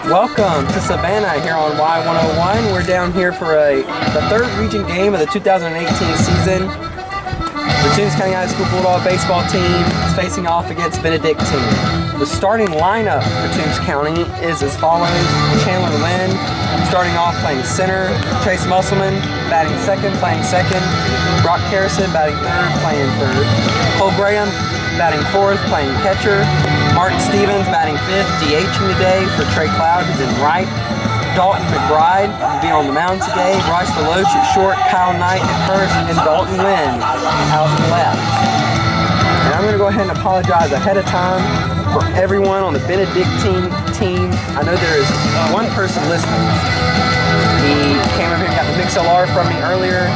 Welcome to Savannah here on Y101. We're down here for the third region game of the 2018 season. The Toombs County High School Bulldog baseball team is facing off against Benedictine. The starting lineup for Toombs County is as follows. Chandler Lynn starting off playing center. Chase Musselman batting second, playing second. Brock Harrison batting third, playing third. Cole Graham batting fourth, playing catcher. Martin Stevens batting fifth, DHing today for Trey Cloud, who's in right. Dalton McBride will be on the mound today. Bryce DeLoach at short, Kyle Knight at first, and Dalton Lynn out to the left. And I'm going to go ahead and apologize ahead of time for everyone on the Benedictine team. I know there is one person listening. He came over here and got the MixLR from me earlier.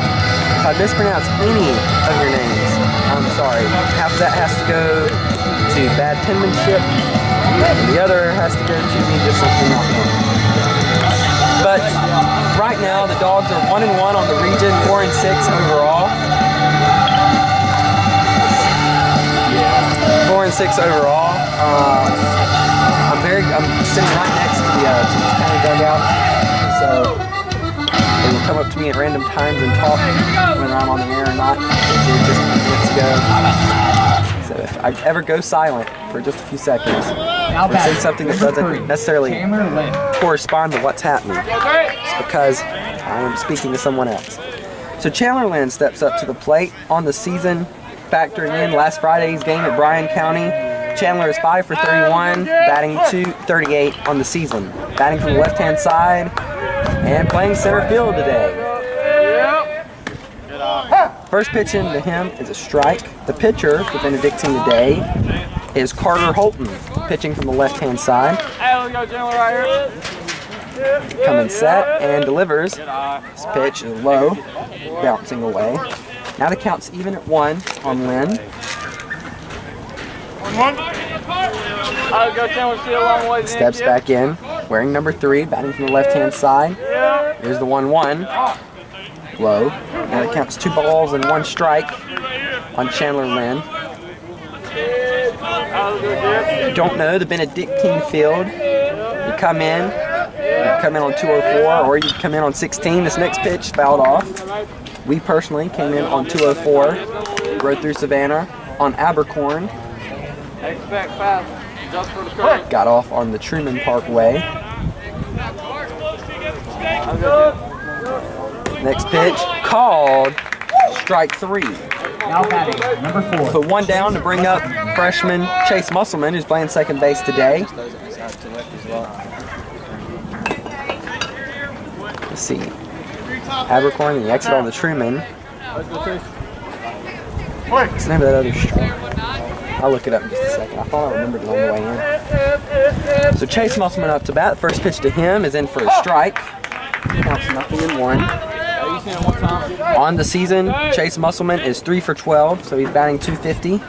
If I mispronounce any of your names, I'm sorry. Half of that has to go to bad penmanship, and the other has to go to me just simply not knowing. But right now, the Dogs are 1-1 on the region, 4-6 overall. 4-6 overall. I'm sitting right next to the Toombs County dugout, so they will come up to me at random times and talk whether I'm on the air or not. They did just a few minutes ago. So if I ever go silent for just a few seconds or say something that doesn't necessarily correspond to what's happening, it's because I am speaking to someone else. So Chandler Lynn steps up to the plate on the season, factoring in last Friday's game at Bryan County. Chandler is 5 for 31, batting .238 on the season. Batting from the left-hand side and playing center field today. First pitch into him is a strike. The pitcher for Benedictine today is Carter Holton, pitching from the left-hand side. Coming set and delivers. This pitch is low, bouncing away. Now the count's even at 1 on Lynn. Steps back in, wearing number 3, batting from the left-hand side. Here's the 1-1. Low. Now it counts 2 balls and 1 strike on Chandler Lynn. If you don't know the Benedictine field, you come in on 204, or you come in on 16. This next pitch fouled off. We personally came in on 204, rode through Savannah on Abercorn. Got off on the Truman Parkway. Next pitch, called strike 3. Now batting, number 4. Put 1 down to bring up freshman Chase Musselman, who's playing second base today. Let's see. Abercorn and the exit on the Truman. What's the name of that other strike? I'll look it up in just a second. I thought I remembered it on the way in. So Chase Musselman up to bat. First pitch to him is in for a strike. Counts nothing in 1. On the season, Chase Musselman is 3 for 12, so he's batting .250.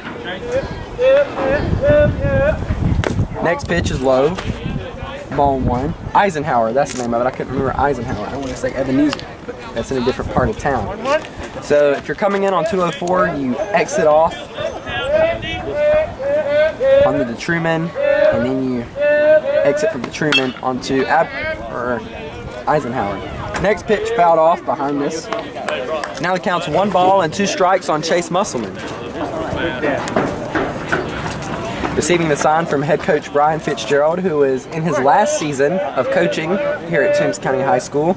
Next pitch is low. Ball 1. Eisenhower, that's the name of it. I couldn't remember Eisenhower. I want to say Ebenezer, but that's in a different part of town. So if you're coming in on 204, you exit off onto the Truman, and then you exit from the Truman onto Eisenhower. Next pitch fouled off behind this. Now the count's 1 ball and 2 strikes on Chase Musselman. Receiving the sign from head coach Brian Fitzgerald, who is in his last season of coaching here at Toombs County High School.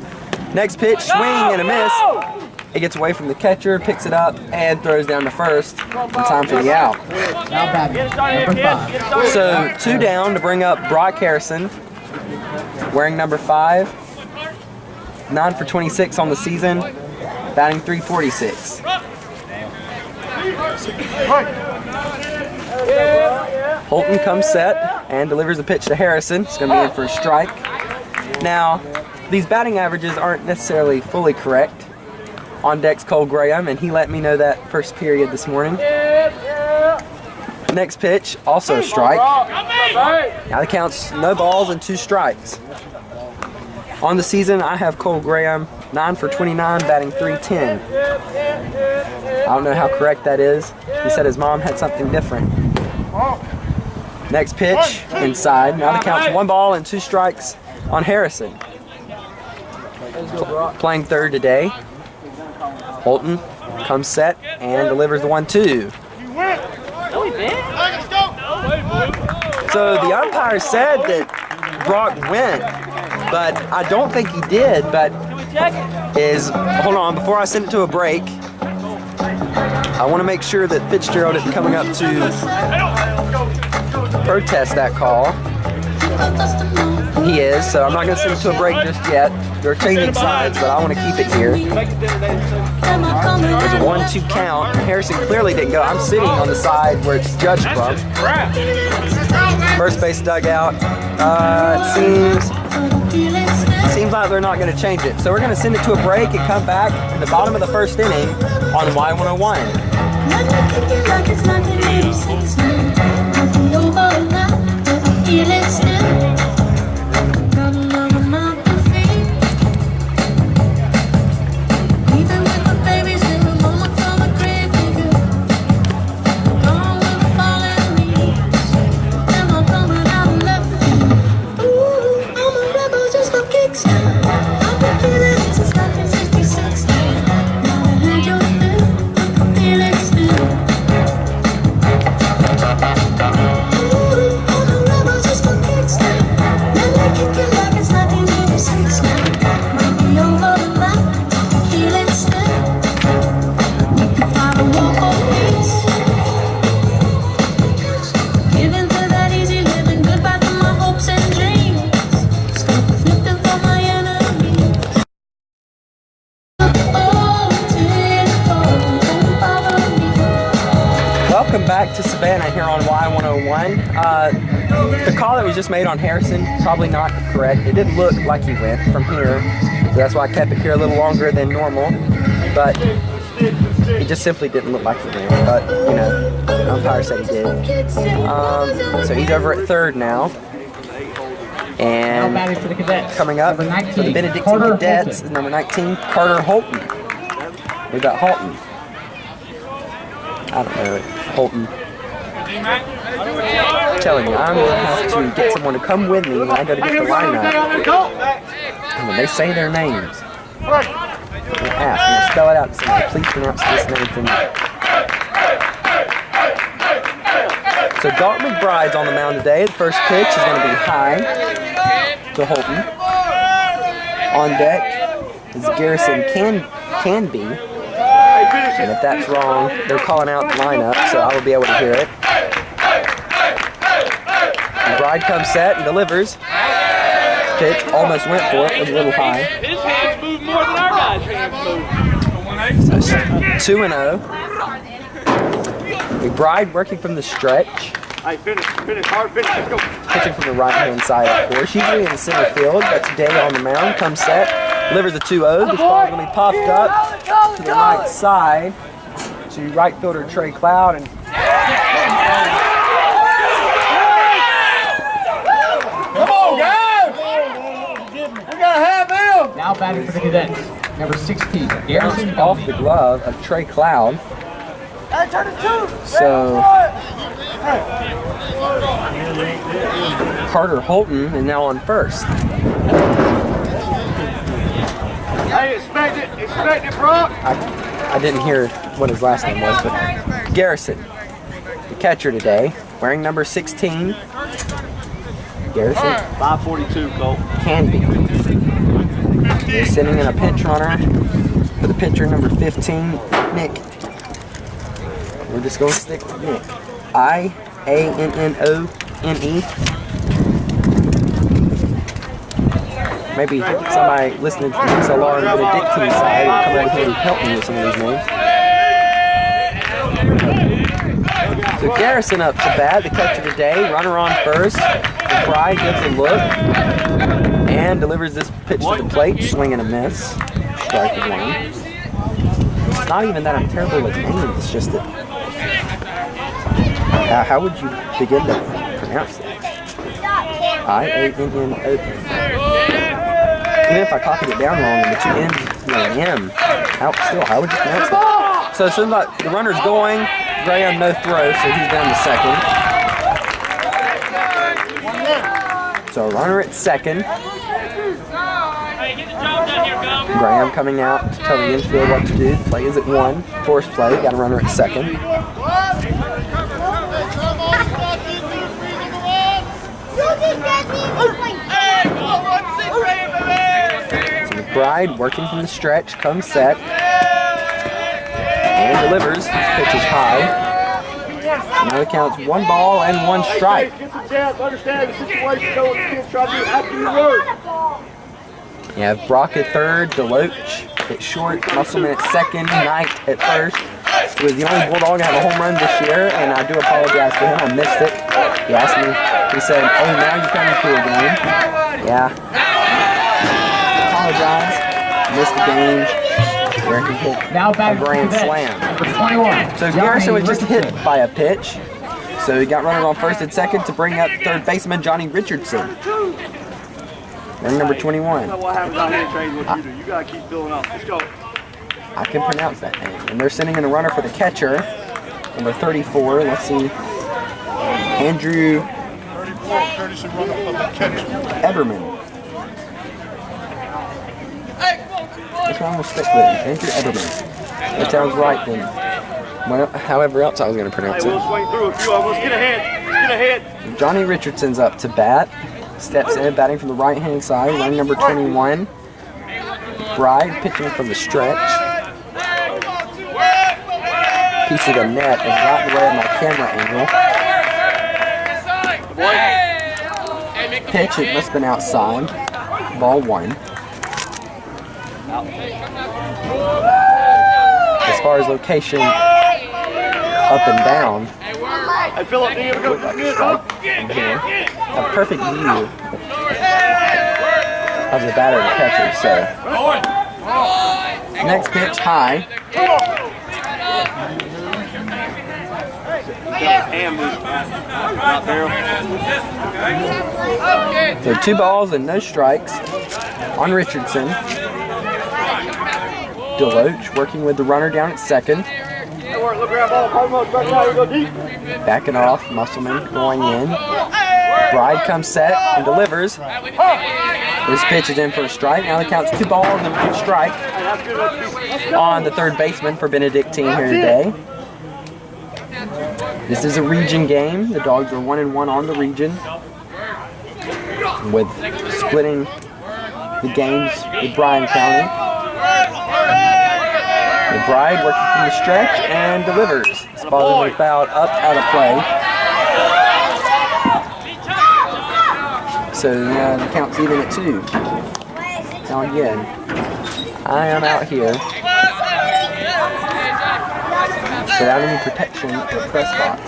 Next pitch, swing and a miss. It gets away from the catcher, picks it up, and throws down to first in time for the out. Now batting, number 5. So 2 down to bring up Brock Harrison, wearing number 5. 9 for 26 on the season, batting .346. Holton comes set and delivers a pitch to Harrison. It's going to be in for a strike. Now, these batting averages aren't necessarily fully correct. On deck's Cole Graham, and he let me know that first period this morning. Next pitch, also a strike. Now the count's no balls and 2 strikes. On the season, I have Cole Graham, 9 for 29, batting .310. I don't know how correct that is. He said his mom had something different. Next pitch, inside. Now the count's 1 ball and 2 strikes on Harrison. Playing third today. Holton comes set and delivers the 1-2. So the umpire said that Brock went, but I don't think he did. But hold on, before I send it to a break, I want to make sure that Fitzgerald isn't coming up to protest that call. He is, so I'm not going to send it to a break just yet. They're changing sides, but I want to keep it here. There's a 1-2 count. Harrison clearly didn't go. I'm sitting on the side where it's judged from. First base dugout. It seems like they're not going to change it. So we're going to send it to a break and come back in the bottom of the first inning on Y101. Welcome back to Savannah here on Y101. The call that was just made on Harrison, probably not correct. It didn't look like he went from here. So that's why I kept it here a little longer than normal. But it just simply didn't look like he went. But, you know, the umpire said he did. So he's over at third now. And for the Cadets. Coming up for the Benedictine Cadets is number 19, Carter Holton. We got Holton. I don't know, Holton. I'm telling you, I'm going to have to get someone to come with me when I go to get the lineup. And when they say their names, I'm going to ask, I'm going to spell it out to somebody. Please pronounce this name for me. So Dalton McBride's on the mound today. The first pitch is going to be high to Holton. On deck is Garrison Canby. And if that's wrong, they're calling out the lineup, so I will be able to hear it. McBride comes set and delivers. Pitch almost went for it. It was a little high. His hands move more than our guys' hands move. So 2-0. McBride working from the stretch. Hey, finish, hard finish, let's go. Pitching from the right-hand side, of course. Usually in the center field, but today on the mound, comes set, delivers a 2-0. This ball is going to be popped up to the right side to right fielder Trey Cloud. And Come on, guys! We gotta have him! Now batting for the Cadets. Number 16, Garrison off the glove of Trey Cloud. So Carter Holton is now on first. Hey, expect it, Brock. I didn't hear what his last name was, but Garrison, the catcher today, wearing number 16. Garrison. 542, Colt. Canby. They're sending in a pinch runner for the pitcher, number 15, Nick. We're just going to stick with Nick. I-A-N-N-O-N-E. Maybe somebody listening to the XLR and Benedictine side will come out here and help me with some of these names. So Garrison up to bat, the catcher today, runner on first. McBride gives a look and delivers this pitch to the plate, swing and a miss. Strike one. It's not even that I'm terrible with names, it's just that. How would you begin to pronounce that? I-A-N-N-O. Even if I copied it down wrong and the two N's and an M, how would you pronounce that? So it seems like the runner's going, Graham no throw, so he's down to second. So a runner at second. Graham coming out to tell the infield what to do. Play is at 1. Force play. Got a runner at second. So McBride working from the stretch. Comes set. And delivers. Pitch is high. Now the count's 1 ball and 1 strike. Get some chance, understand the situation, know what the kids try to do after you work. You have Brock at third, Deloach at short, Musselman at second, Knight at first. He was the only Bulldog to have a home run this year, and I do apologize to him. I missed it. He asked me, he said, "Oh, now you're coming to a game." Yeah. Apologize. Missed the game where he hit Now a back grand to slam. Number 21. So Garrison was just hit by a pitch. So he got runners on first and second to bring up third baseman Johnny Richardson. Then number 21. What happens out here changes what you do. You gotta keep filling up. Let's go. I can pronounce that name. And they're sending in a runner for the catcher. Number 34. Let's see. Andrew Eberman. That's what I'm going to stick with. Andrew Eberman. That sounds right then. Well, however else I was going to pronounce Hey, it. we'll swing through a few of them. Let's get ahead. Get ahead. Johnny Richardson's up to bat. Steps in, batting from the right-hand side. Line number 21. Bride pitching from the stretch. Piece of the net is right in the way of my camera angle. Pitch, it must have been outside. Ball 1. As far as location, up and down. Hey, Philip, do you ever go good, huh? From here. A perfect view of the batter and catcher. So next pitch high. So 2 balls and no strikes on Richardson. Deloach working with the runner down at second. Look around, ball, back now, you go deep. Backing off, Musselman going in. Bride comes set and delivers. This pitch is in for a strike. Now the count's 2 balls and 1 strike on the third baseman for Benedictine here today. This is a region game. The Dogs are 1-1 on the region, with splitting the games with Bryan County. McBride working from the stretch and delivers. This ball is fouled up out of play. So the count's even at 2. Now again, I am out here without any protection in the press box.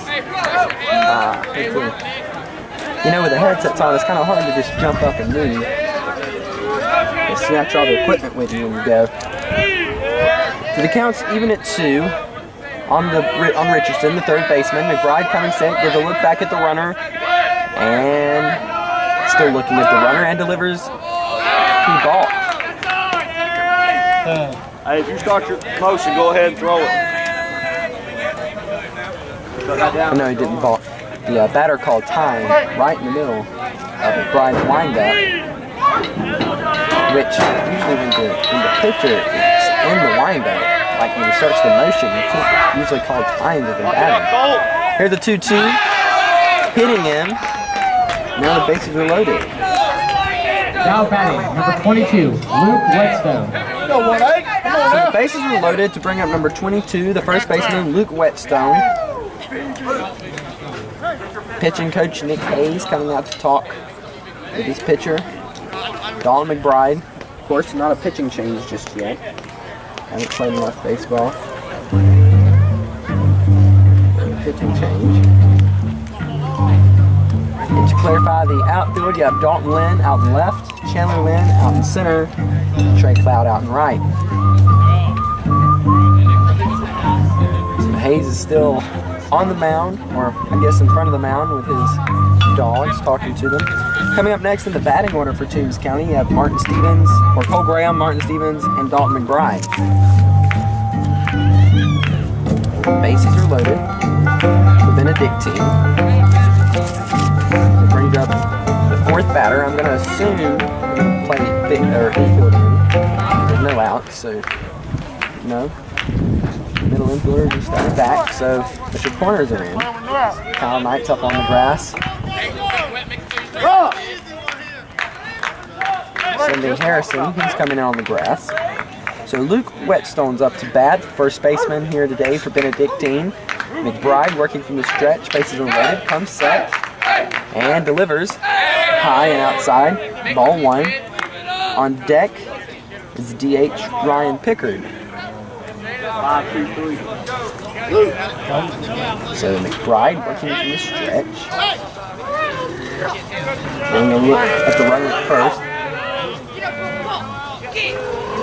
You know, with the headsets on, it's kind of hard to just jump up and move. You snatch all the equipment with you when you go. So the count's even at 2 on Richardson, the third baseman. McBride coming set, gives a look back at the runner, and still looking at the runner, and delivers 2 balls. Hey, if you start your motion, go ahead and throw it. No, he didn't balk. The batter called time right in the middle of McBride's windup, which usually when the pitcher is in the windup, like when he starts the motion, you can't usually call time to the batter. Here's the 2-2, hitting him. Now the bases are loaded. Now batting, number 22, Luke Whetstone. So the bases are loaded to bring up number 22, the first baseman, Luke Whetstone. Pitching coach Nick Hayes coming out to talk with his pitcher, Dalton McBride. Of course, not a pitching change just yet. Haven't played enough baseball. Pitching change. And to clarify the outfield, you have Dalton Lynn out in left, Chandler Lynn out in center, Trey Cloud out in right. So Hayes is still on the mound, or I guess in front of the mound with his dogs, talking to them. Coming up next in the batting order for Toombs County, you have Martin Stevens, or Cole Graham, Martin Stevens, and Dalton McBride. Bases are loaded for Benedictine. It brings up the 4th batter. I'm going to assume play infield in. There's no out, so no. Middle infielder just started back, so the two corners are in. Kyle Knight's up on the grass. Cindy Harrison, he's coming in on the grass. So Luke Whetstone's up to bat, first baseman here today for Benedictine. McBride working from the stretch, bases loaded, comes set, and delivers high and outside, ball one. On deck is DH Ryan Pickard. 5-2-3. So McBride working from the stretch. Getting a look at the runner at first.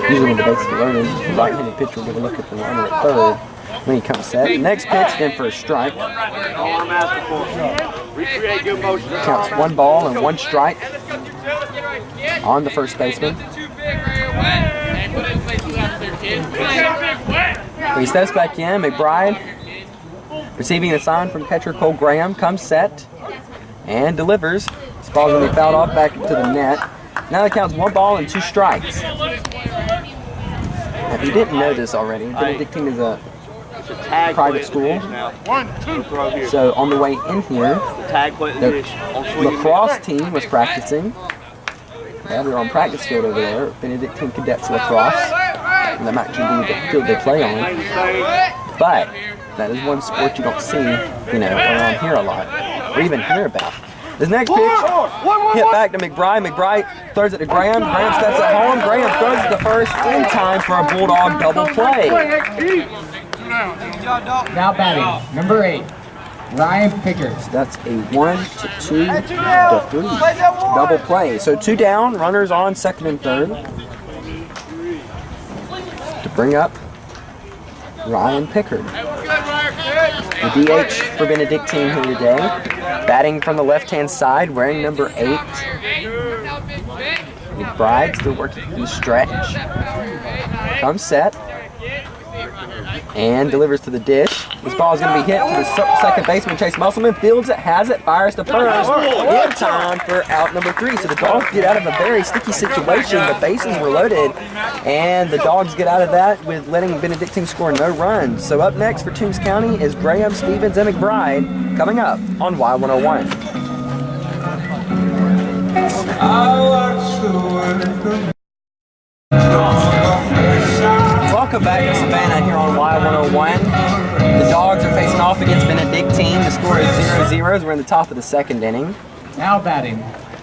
Usually when the bases are loaded, the right-handed pitcher will give a look at the runner at third when he comes set. The next pitch in for a strike. Counts 1 ball and 1 strike on the first baseman. He steps back in. McBride receiving a sign from catcher Cole Graham, comes set and delivers. This ball's going to be fouled off back into the net. Now that counts 1 ball and 2 strikes. If you didn't know this already, Benedictine is a private school. So on the way in here, the lacrosse team was practicing. Yeah, they're on practice field over there, Benedictine Cadets lacrosse. And that might actually be the field they play on. But that is one sport you don't see, around here a lot, or even hear about. This next pitch, hit back to McBride. McBride throws it to Graham. Graham steps at home. Graham throws it to first in time for a Bulldog double play. Now batting, number 8, Ryan Pickard. So that's a 1-2 to 3 double play. So 2 down, runners on second and third. To bring up Ryan Pickard. The DH for Benedictine here today. Batting from the left-hand side, wearing number 8. McBride still working through the stretch. Comes set. And delivers to the dish. This ball is going to be hit to the second baseman, Chase Musselman. Fields it, has it, fires to first. In time for out number 3. So the Dogs get out of a very sticky situation. The bases were loaded. And the Dogs get out of that with letting Benedictine score no runs. So up next for Toombs County is Graham, Stevens, and McBride coming up on Y101. Welcome back to Savannah here on Y101. The Dogs are facing off against Benedictine. The score is 0-0 as we're in the top of the second inning. Now batting,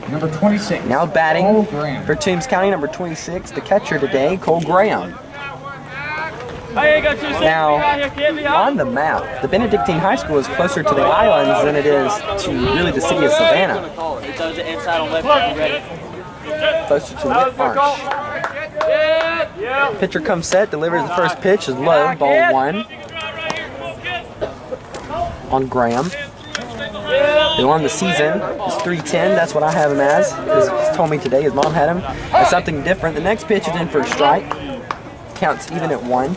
number 26. Now batting Cole Graham. for Toombs County, number 26, the catcher today, Cole Graham. Now, on the map, the Benedictine High School is closer to the islands than it is to really the city of Savannah. Closer to the arch. Pitcher comes set, delivers the first pitch, is low, ball 1. On Graham. Who on the season is 310, that's what I have him as. He's told me today his mom had him as something different. The next pitch is in for a strike. Counts even at 1.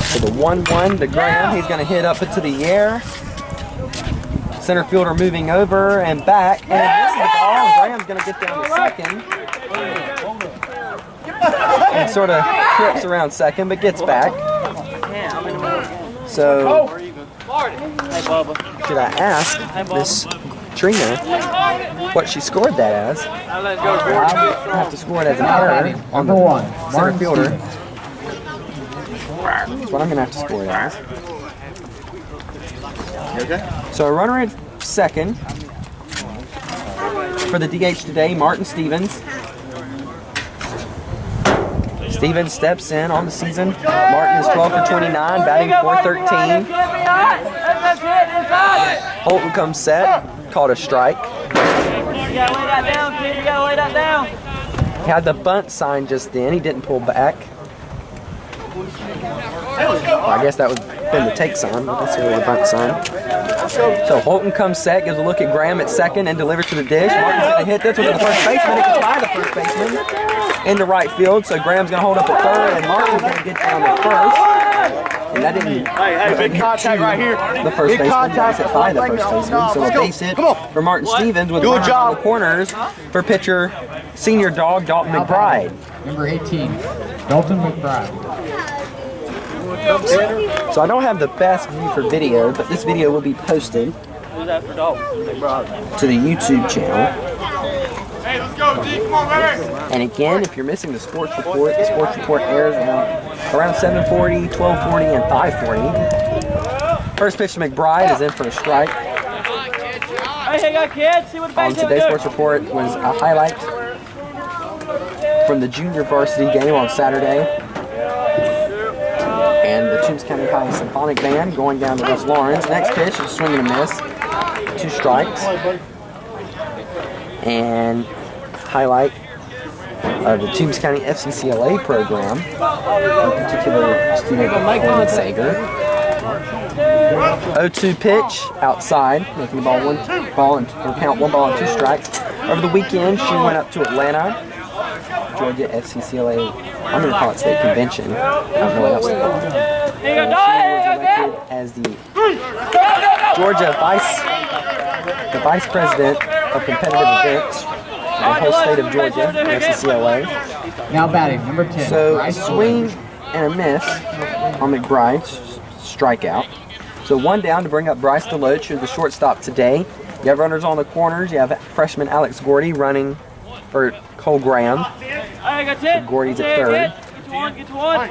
So the 1-1 to Graham, he's going to hit up into the air. Center fielder moving over and back, and this is the ball, and Graham's going to get down to second. And sort of trips around second, but gets back. So, should I ask Miss Trina what she scored that as? I have to score it as an error on the center fielder. That's what I'm going to have to score it as. So a runner at second for the DH today, Martin Stevens. Stevens steps in on the season. Martin is 12 for 29, batting .413. Holton comes set, called a strike. You gotta lay that down, kid. You gotta lay that down. He had the bunt sign just then. He didn't pull back. Well, I guess that would have been the take sign, but that's really the bunt sign. So Holton comes set, gives a look at Graham at second, and delivers to the dish. Martin's going to hit this one to the first baseman. It gets by the first baseman in the right field. So Graham's going to hold up at third, and Martin's going to get down to first. And that didn't Hey, big contact right here. the first Big baseman. contact. That's it by the first baseman. So a base hit for Martin Stevens with Good runners job. on the corners for pitcher senior dog Dalton McBride. Number 18, Dalton McBride. So I don't have the best view for video, but this video will be posted Who's that for Dalton? McBride. to the YouTube channel. Hey, let's go, D. Come on, baby. And again, if you're missing the sports report airs around 7:40, 12:40, and 5:40. First pitch to McBride is in for a strike. Hey, hey, got kids. See what the On base today's sports report was a highlight from the junior varsity game on Saturday. And the Toombs County High Symphonic Band going down to West Lawrence. Next pitch is a swing and a miss. 2 strikes. And highlight of the Toombs County FCCLA program, in particular student Colin Sager. 0-2 pitch outside, making the ball count 1 ball and 2 strikes. Over the weekend, she went up to Atlanta, Georgia FCCLA, I'm going to call it state convention. I don't know what else to call it. She was elected as the Georgia vice president of competitive events for the whole state of Georgia, FCCLA. Now batting, number 10, So a Bryce swing and a miss on McBride's strikeout. So 1 down to bring up Bryce DeLoach, who's the shortstop today. You have runners on the corners. You have freshman Alex Gordy running for Cole Graham. Hey, got 10. Gordie's at third. Get to one, get to one.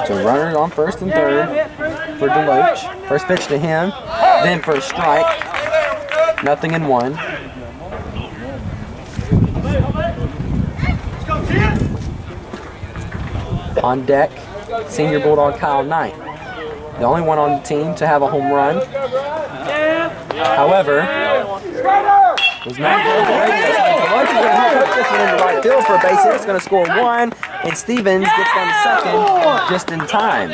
So runners on first and third for DeLoach. First pitch to him, then for a strike. Nothing in 1. On deck, senior Bulldog Kyle Knight. The only one on the team to have a home run. However, was not good. DeLoach is going to put this one in the right field for a base hit. It's going to score 1, and Stevens gets down to second just in time.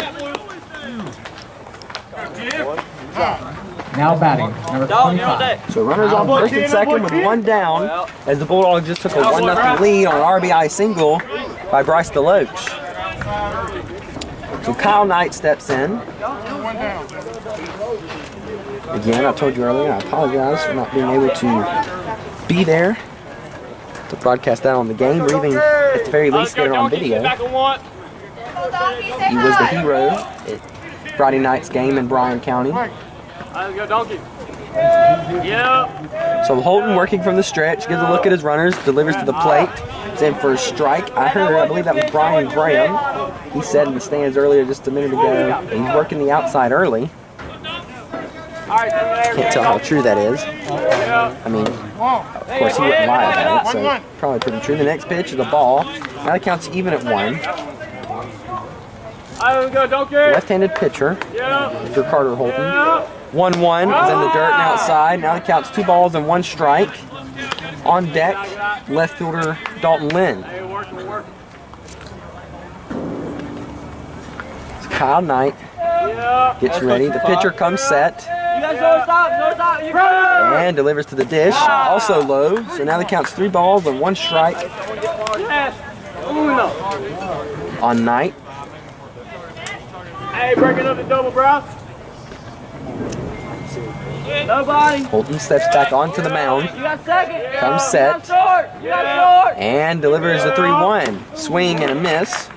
Now batting, number Dalton, you're on 25. deck. So runners on first and second with 1 down as the Bulldogs just took a 1-0 lead on an RBI single by Bryce DeLoach. So Kyle Knight steps in. Again, I told you earlier, I apologize for not being able to be there to broadcast that on the game, or even at the very least get it on video. He was the hero at Friday night's game in Bryan County. Let's go, Donkey. Yep. So Holton working from the stretch, gives a look at his runners, delivers to the plate. It's in for a strike. I believe that was Brian Graham. He said in the stands earlier just a minute ago, he's working the outside early. Can't tell how true that is. I mean, of course he wouldn't lie about it, so probably pretty true. The next pitch is a ball. Now the count's even at 1. Let's go, Donkey. Left-handed pitcher for Carter Holton. 1-1 is in the dirt and outside. Now the count's 2 balls and 1 strike. On deck, left fielder Dalton Lynn. Kyle Knight gets ready. The pitcher comes set You guys don't stop, you go. and delivers to the dish. Also low. So now the count's 3 balls and 1 strike on Knight. Hey, breaking up the double, bro. Nobody. Holton steps back onto the mound. You got second. Comes set. You got short. You got short. And delivers the 3-1. Swing and a miss.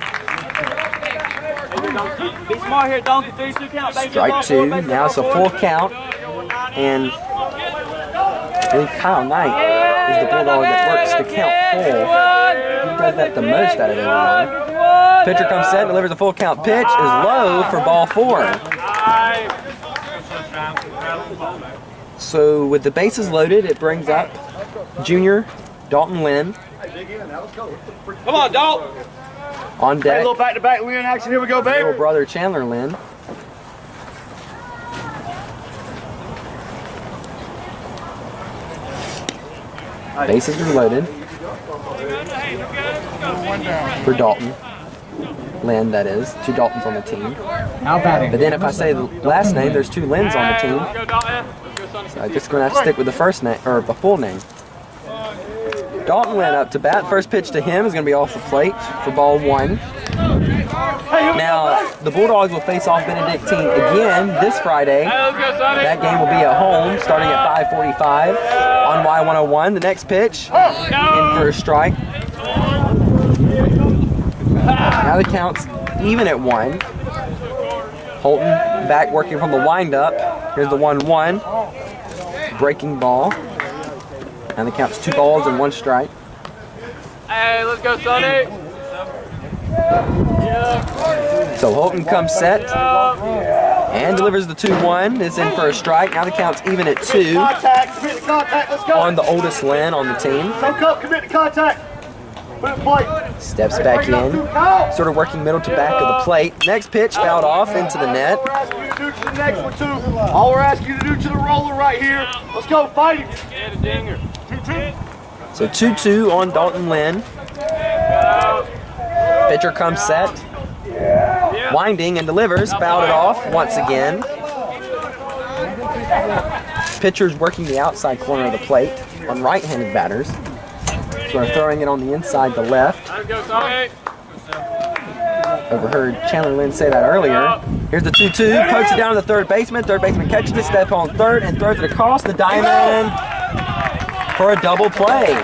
Be smart here, Donkey. 3-2 count. Base Strike ball, 2. base Now it's a ball, full count. And I believe Kyle Knight is the Bulldog that works the count full. He does that the most out of everyone. Pitcher comes set, delivers a full count pitch, is low for ball 4. So with the bases loaded, it brings up junior Dalton Lynn Come on, Dalton. on Hey, a deck. little back-to-back win action. Here we go, baby. Little brother Chandler Lynn. Bases are loaded for Dalton. Lynn, that is. 2 Daltons on the team. Now batting. But then if I say the last name, there's 2 Lynns on the team. So I'm just going to have to stick with the first name, or the full name. Dalton Lynn up to bat. First pitch to him is going to be off the plate for ball 1. Now, the Bulldogs will face off Benedictine again this Friday. That game will be at home starting at 5:45 on Y101. The next pitch, in for a strike. Now the count's even at 1. Holton back working from the windup. Here's the 1-1. Breaking ball. And the count's 2 balls and 1 strike. Hey, let's go, Sonny. So Holton comes set and delivers the 2-1. It's in for a strike. Now the count's even at 2 Contact, commit to contact, let's go. on the oldest Lynn on the team. Come up, commit to contact. Put it in play. Steps back in, sort of working middle to back of the plate. Next pitch fouled off into the net. All we're asking you to do to the next one, too. All we're asking you to do to the roller right here. Let's go, fight it. So 2-2 on Dalton Lynn. Pitcher comes set, winding and delivers, fouled it off once again. Pitcher's working the outside corner of the plate on right-handed batters. So we're throwing it on the inside to left. Overheard Chandler Lynn say that earlier. Here's the 2-2, pokes it down to the third baseman. Third baseman catches it, step on third, and throws it across the diamond for a double play.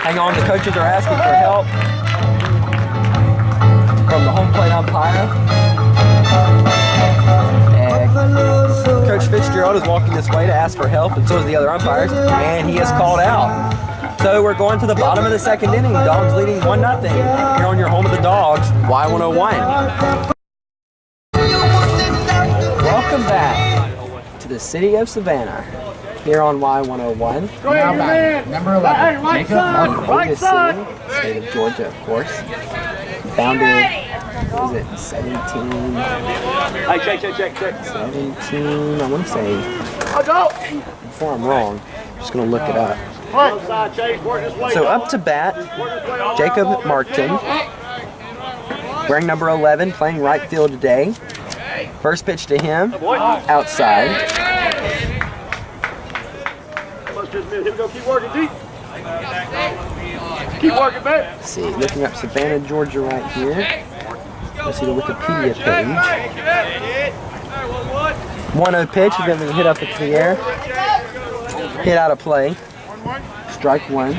Hang on, the coaches are asking for help from the home plate umpire. And Coach Fitzgerald is walking this way to ask for help, and so is the other umpires, and he is called out. So we're going to the bottom of the second inning. Dogs leading 1-0 here on your home of the Dogs, Y101. Welcome back to the city of Savannah here on Y101. Now batting, number 11, Jacob Martin. Oldest city, state of Georgia, of course. Founded, what is it, 17? Hey, check. 17, I want to say, before I'm wrong, I'm just going to look it up. So up to bat, Jacob Martin, wearing number 11, playing right field today. First pitch to him, outside. Here we go, keep working deep. Keep working, man. Let's see, looking up Savannah, Georgia right here. Let's see the Wikipedia page. 1-0 pitch, is going to hit up into the air. Hit out of play. Strike 1.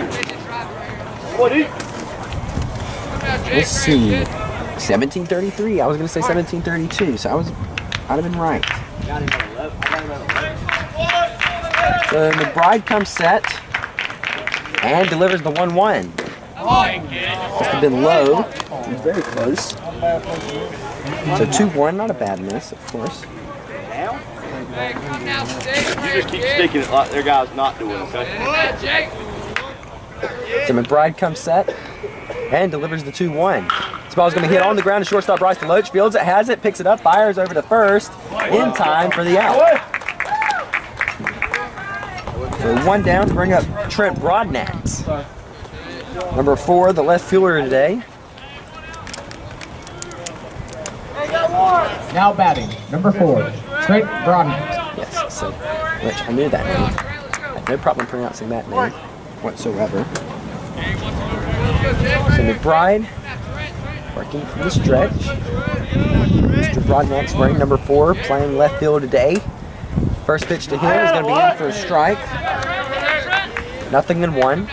Let's see. 1733. I was going to say 1732, so I'd have been right. So McBride comes set and delivers the 1-1. Must have been low. Very close. So 2-1, not a bad miss, of course. You just keep sticking it like their guy's not doing, okay? So McBride comes set and delivers the 2-1. This ball's going to hit on the ground to shortstop Bryce Deloach. Fields it, has it, picks it up, fires over to first in time for the out. So 1 down to bring up Trent Broadnax. Number 4, the left fielder today. Now batting, number 4, Trent Broadnax. Yes, so, which I knew that name. I had no problem pronouncing that name whatsoever. So McBride working from the stretch. Mr. Broadnax wearing number 4, playing left field today. First pitch to him is going to be in for a strike. 0-1.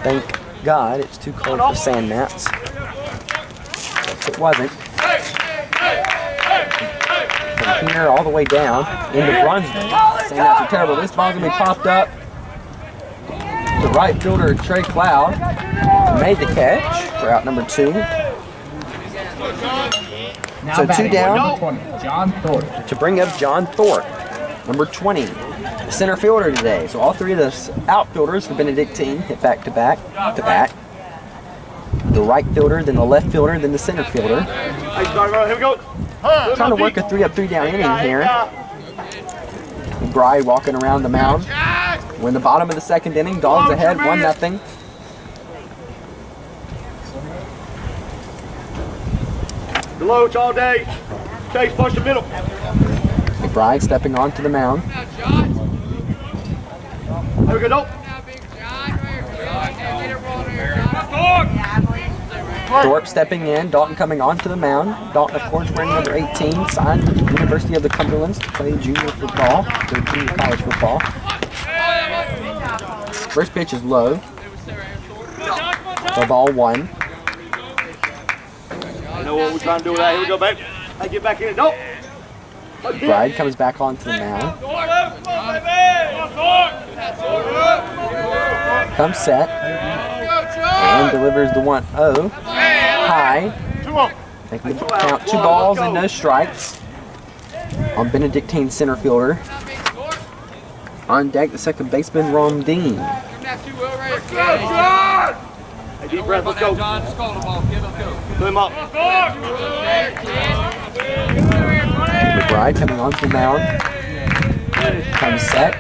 Thank God it's too cold for sand mats. If it wasn't. From here all the way down into Brunswick. Sand mats are terrible. This ball's going to be popped up. The right fielder, Trey Cloud, made the catch for out number 2. Now So 2 batting, down. number 20, John Thorpe. To bring up John Thorpe, number 20, the center fielder today. So all 3 of the outfielders for Benedictine hit back to back to back. The right fielder, then the left fielder, then the center fielder. Here we go. Trying to work a 3-up, 3-down inning here. McBride walking around the mound. We're in the bottom of the second inning. Dogs ahead, 1-0. Deloach all day. Chase, push the middle. McBride stepping onto the mound. There we go, Thorpe stepping in, Dalton coming onto the mound. Dalton, of course, wearing number 18, signed to the University of the Cumberlands to play junior football, or junior college football. First pitch is low. The ball 1. I know what we're trying to do with that. Here we go, baby. Hey, get back in. Nope. McBride comes back onto the mound. Comes set. And delivers the 1-0. High. Making the count 2 balls and no strikes on Benedictine center fielder. On deck, the second baseman, Ron Dean. Hey, deep breath. Let's go. Put him up. McBride coming onto the mound. Comes set.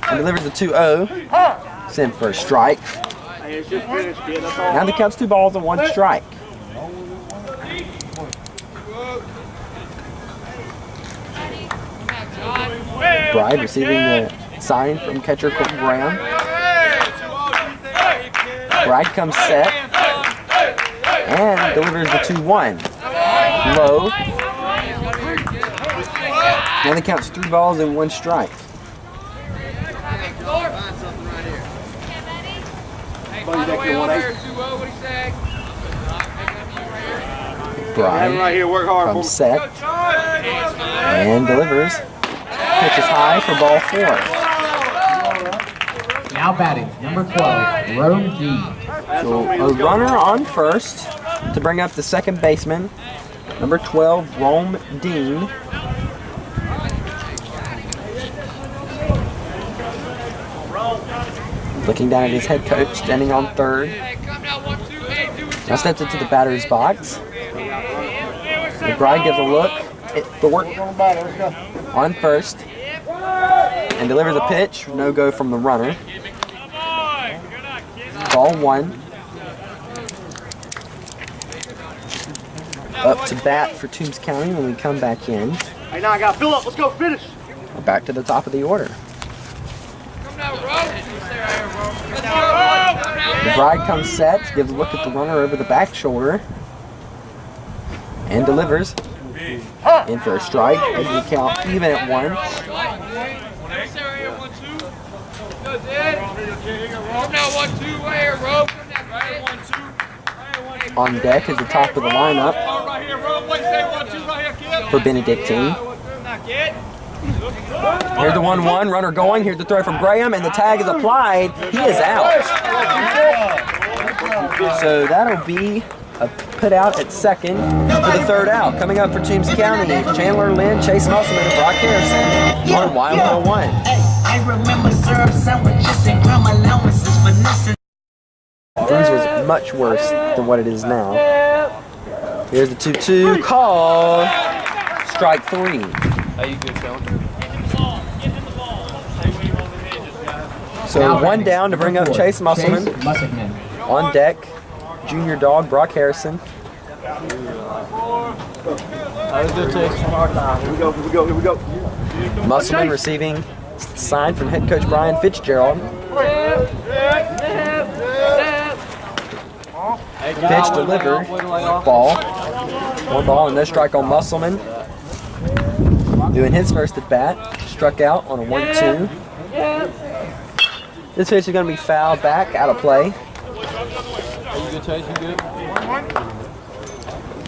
And delivers the 2-0. Sent for a strike. Hey, it's just finished, kid. That's all. Now the count's 2 balls and 1 strike. McBride receiving the sign from catcher Colton Graham. McBride comes set and delivers the 2-1. Low. Now the count's 3 balls and 1 strike. McBride right here. Work hard for comes set and delivers. Pitch is high for ball 4. Now batting, number 12, Rome G. So a runner on first to bring up the second baseman, number 12, Rome Dean. Looking down at his head coach, standing on third. Now steps into the batter's box. McBride gives a look at Thorpe on first and delivers a pitch. No go from the runner. Ball 1. Up to bat for Toombs County when we come back in. Hey, now I got to fill up. Let's go. Finish. We're back to the top of the order. McBride comes set, gives a look at the runner over the back shoulder, and delivers. In for a strike, making the count even at 1. On deck is the top of the lineup for Benedictine. Here's the 1-1, runner going. Here's the throw from Graham, and the tag is applied. He is out. So that'll be a put out at second for the 3rd out. Coming up for Toombs County, Chandler Lynn, Chase Musselman, and Brock Harrison on Y101. I remember serve sandwiches and crumb allowances for nothing. Things was much worse than what it is now. Here's the 2-2 call. Strike 3. So 1 down to bring up Chase Musselman. On deck, junior dog Brock Harrison. Here we go. Musselman receiving sign from head coach Brian Fitzgerald. Pitch delivered. Ball. 1 ball and no strike on Musselman. Doing his first at bat. Struck out on a 1-2. This pitch is going to be fouled back, out of play.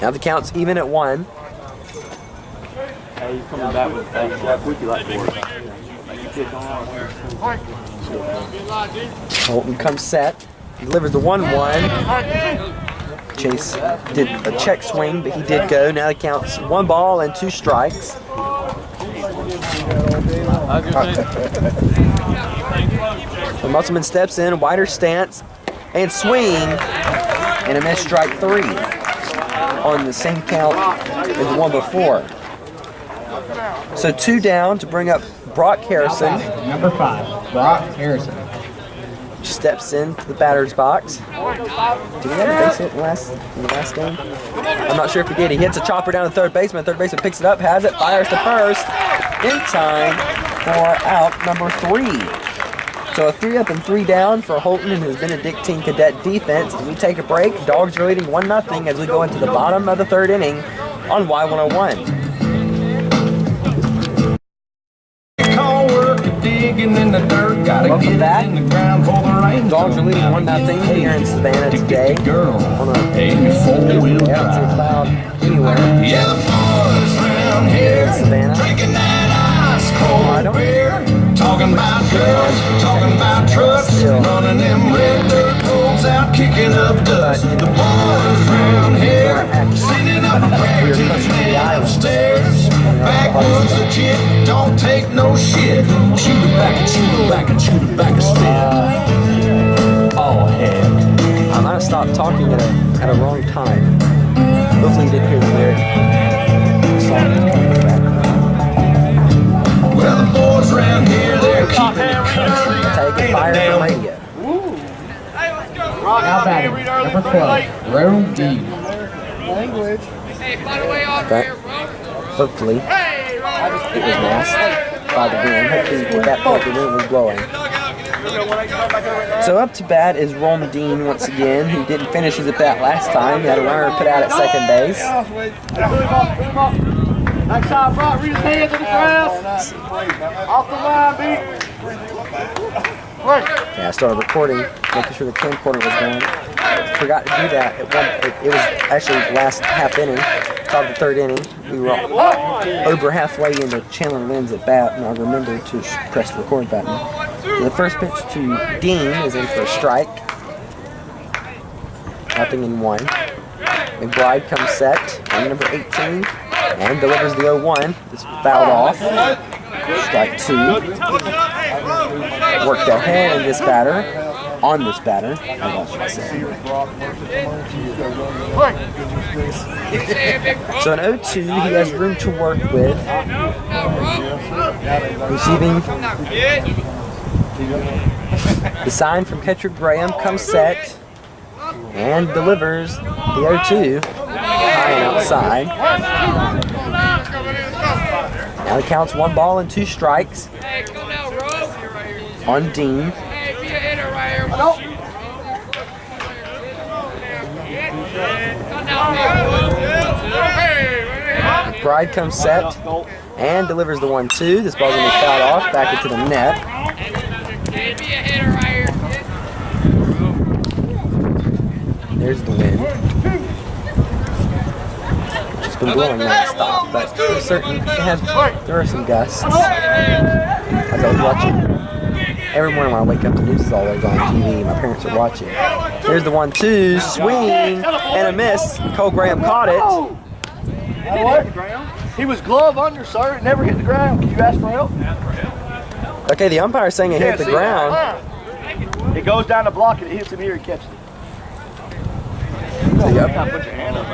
Now the count's even at 1. Holton comes set, delivers the 1-1. Chase did a check swing, but he did go. Now the count's 1 ball and 2 strikes. So Musselman steps in, wider stance, and swing, and a missed strike 3 on the same count as the one before. So 2 down to bring up Brock Harrison. Number 5, Brock Harrison. Steps into the batter's box. Did he have a base hit in the last game? I'm not sure if he did. He hits a chopper down to third baseman. Third baseman picks it up, has it, fires to first in time for out number 3. So a 3 up and 3 down for Holton and his Benedictine Cadet defense. As we take a break, Dogs are leading 1-0 as we go into the bottom of the 3rd inning on Y101. Welcome back. Dogs are leading 1-0 here in Savannah today. On a cloud anywhere in Savannah. Talking about girls, talking about trucks, running them red dirt roads out, kicking up dust. The boys round here, sitting up prayers in the stairs. Backwoods legit, don't take no shit. Shoot it back and shoot it back and shoot it back and still. Oh, heck. I might have stopped talking at a wrong time. Hopefully you didn't hear the lyric. Well, the boys around here, they're keeping the country. Take a fire from radio. Now batting, number 12, Room D. But hopefully it was masked by the wind. Hopefully that part the wind was blowing. So up to bat is Dean once again. He didn't finish his at bat last time. He had a runner put out at second base. Next time, Brock, reach his hands in the grass. Off the line, Yeah, I started recording, making sure the camcorder was going. Forgot to do that. It was actually the last half inning, top of the 3rd inning. We were over halfway into Chandler Lynn's at bat, and I remembered to press the record button. So the first pitch to Dean is in for a strike. 0-1. McBride comes set on number 18 and delivers the 0-1. This fouled off. Strike 2. Worked ahead of this batter. On this batter, I should say. So an 0-2, he has room to work with. Receiving. The sign from catcher Graham comes set and delivers the 0-2 high and outside. Now it counts 1 ball and 2 strikes on Dean. McBride comes set and delivers the 1-2. This ball's going to be fouled off back into the net. There's the wind. It's been blowing non-stop, but there are some gusts. As I was watching, every morning when I wake up, the news is always on TV. My parents are watching. Here's the 1-2, swing and a miss. Cole Graham caught it. He was glove under, sir. It never hit the ground. Can you ask for help? Okay, the umpire's saying it hit the ground. It goes down the block and it hits him here and catches it. So Put your hand up.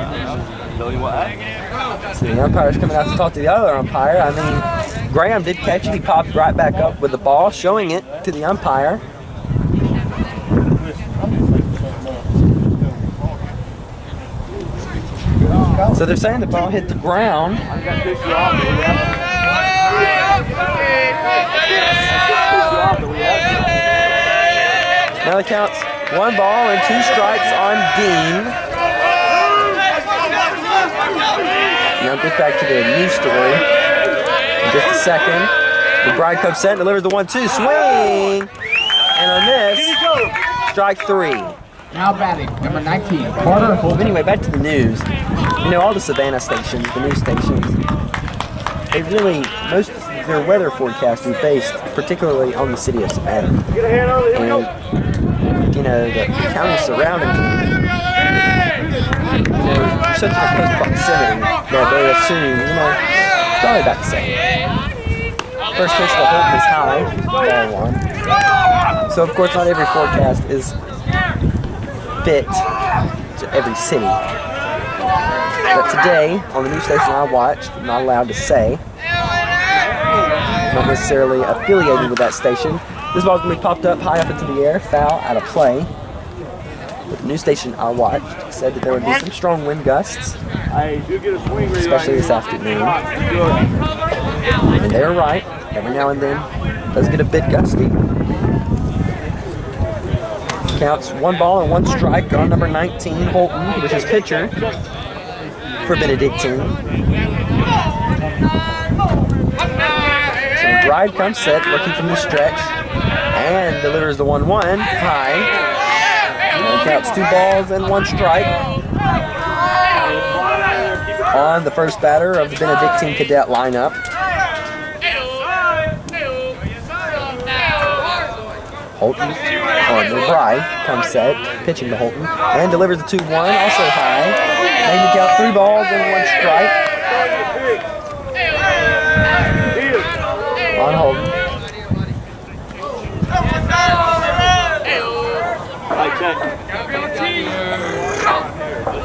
Tell you what happened. So the umpire's coming out to talk to the other umpire. I mean, Graham did catch it. He popped right back up with the ball, showing it to the umpire. So they're saying the ball hit the ground. Now the count's 1 ball and 2 strikes on Dean. Now get back to the news story in just a second. McBride comes set and delivers the 1-2. Swing! And a miss. Strike 3. Now batting, number 19, Carter Holton. Anyway, back to the news. You know, all the Savannah stations, the news stations, they really, most of their weather forecasts are based particularly on the city of Savannah. And, you know, the county surrounding such a close proximity that they assume, you know, it's probably about the same. First pitch to Holton is high, ball 1. So, of course, not every forecast is fit to every city. But today, on the news station I watched, I'm not allowed to say, not necessarily affiliated with that station, this ball's going to be popped up high up into the air, foul, out of play. But the news station I watched said that there would be some strong wind gusts, especially this afternoon. And they were right. Every now and then, it does get a bit gusty. Counts 1 ball and 1 strike on number 19, Holton, which is pitcher for Benedictine. So McBride comes set, looking from the stretch, and delivers the 1-1 high. And counts 2 balls and 1 strike on the first batter of the Benedictine Cadet lineup. Holton, or McBride, comes set, pitching to Holton, and delivers the 2-1, also high. Making the count 3 balls and 1 strike on Holton.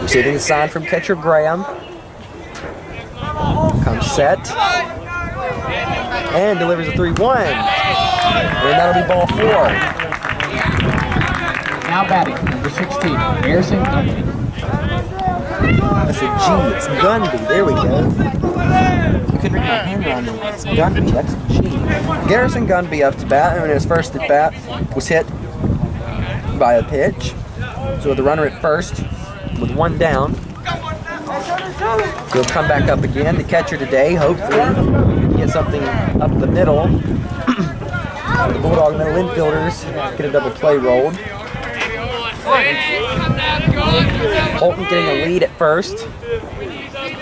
Receiving the sign from catcher Graham. Comes set, and delivers a 3-1. And that'll be ball 4. Now batting, number 16, Garrison Gunby. That's a G. It's Gunby. There we go. You couldn't read my handwriting. It's Gunby. That's a G. Garrison Gunby up to bat, and his first at bat was hit by a pitch. So with the runner at first, with 1 down, he'll come back up again. The catcher today, hopefully, get something up the middle. The Bulldog middle infielders get a double play rolled. Holton getting a lead at first.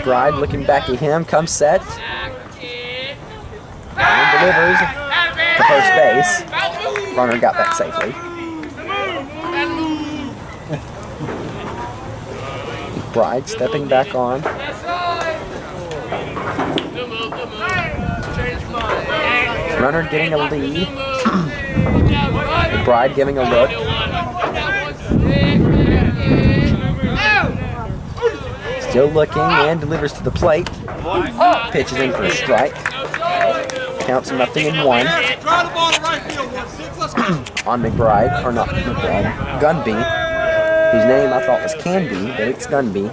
Bride looking back at him, comes set, and delivers to first base. Runner got back safely. Bride stepping back on. Runner getting a lead. Bride giving a look. Still looking and delivers to the plate. Pitches in for a strike. Counts 0-1. On McBride, or not McBride, Gunby, whose name I thought was Canby, but it's Gunby.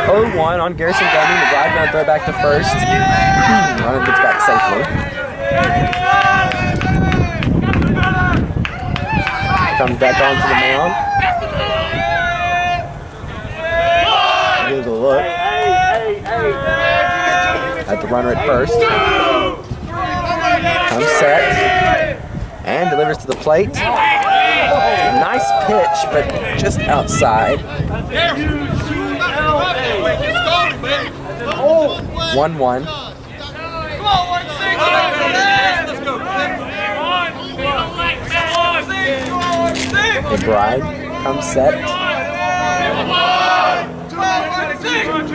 0-1 on Garrison Gunby. McBride going to throw back to first. Runner gets back safely. Comes back onto the mound. Gives a look at the runner at first. Comes set and delivers to the plate. Nice pitch, but just outside. 1-1. McBride comes set.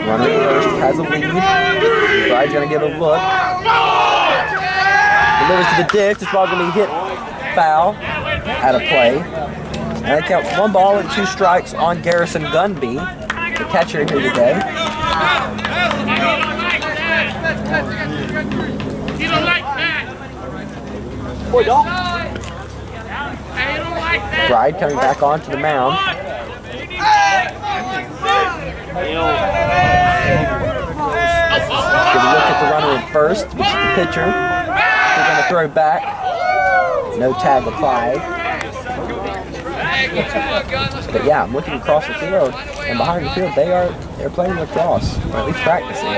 Runner first has a lead. McBride's going to give a look. Delivers to the ditch. This ball's going to be hit foul out of play. And it counts 1 ball and 2 strikes on Garrison Gunby, the catcher here today. Bride coming back onto the mound. Give a look at the runner at first, which is the pitcher. They're going to throw back. No tag applied. But yeah, I'm looking across the field, and behind the field they're playing lacrosse, or at least practicing.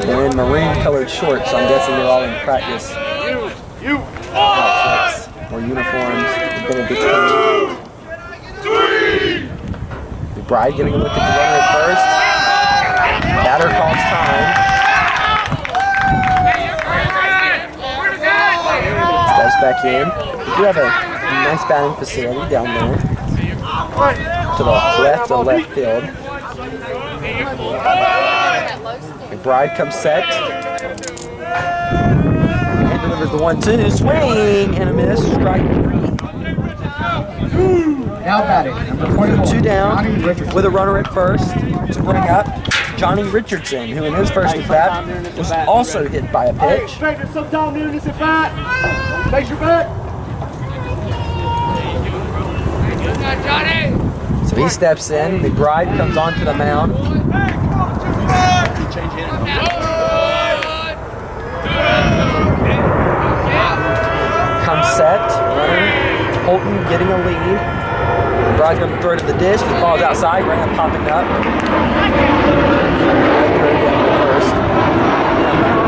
They're in maroon-colored shorts, so I'm guessing they're all in practice outfits or uniforms. Benedictine. McBride getting a look at the runner at first. Batter calls time. Steps back in. We do have a nice batting facility down there to the left of left field. McBride comes set and delivers the 1-2. Swing and a miss. Strike 3. Now batting, number 24, 2 down Johnny Richardson. with a runner at first to bring up Johnny Richardson, who in his first at bat was also hit by a pitch. Expected sometime near this at bat. Face your bet. So he steps in. McBride comes onto the mound. Come set, runner, Holton getting a lead. McBride's going to throw to the dish. The ball's outside. Graham popping up. First.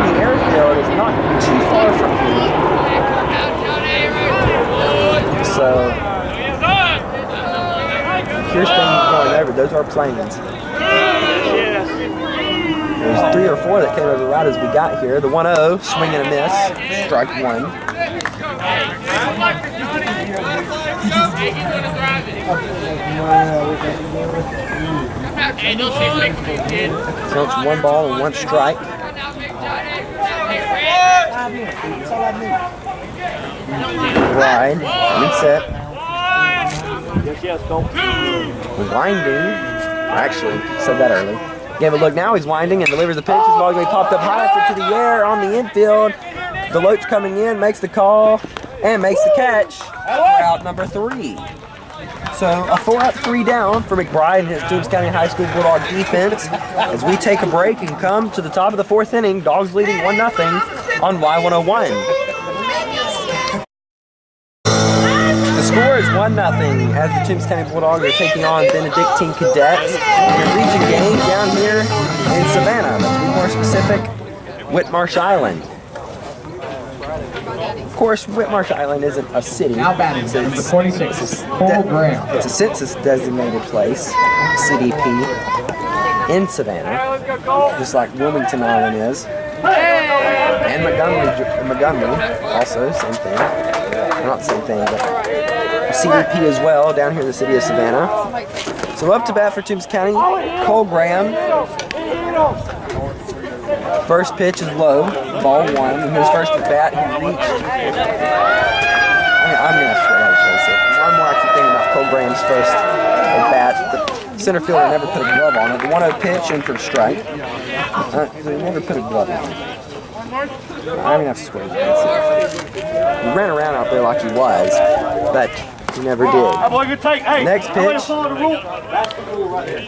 The airfield is not too far from here. So here's things going over. Those are planes. There's 3 or 4 that came over right as we got here. The 1-0, swing and a miss. Strike 1. So it's 1 ball and 1 strike. Ride, reset. Winding. I actually said that early. Gave a look now, he's winding and delivers the pitch. His ball going to be popped up high up into the air on the infield. Deloach coming in, makes the call, and makes the catch for out number 3. So a 4-up, 3 down for McBride and his Toombs County High School Bulldog defense as we take a break and come to the top of the 4th inning. Dogs leading 1-0 on Y101. The score is 1-0 as the Toombs County Bulldogs are taking on Benedictine Cadets in a region game down here in Savannah. To be more specific, Whitmarsh Island. Of course, Whitmarsh Island isn't a city. Now batting, number 26, Cole Graham. It's a census-designated place, CDP, in Savannah, just like Wilmington Island is. And Montgomery, also, same thing. Not the same thing, but CDP as well, down here in the city of Savannah. So up to bat for Toombs County, Cole Graham. First pitch is low, ball 1. In his first at bat, he reached. I'm going to straight out face it. One more I keep thinking about Cole Graham's first at bat. The center fielder never put a glove on it. The 1-0 pitch in for a strike. He never put a glove on it. I'm going to have to swear. He ran around out there like he was, but he never did. Next pitch,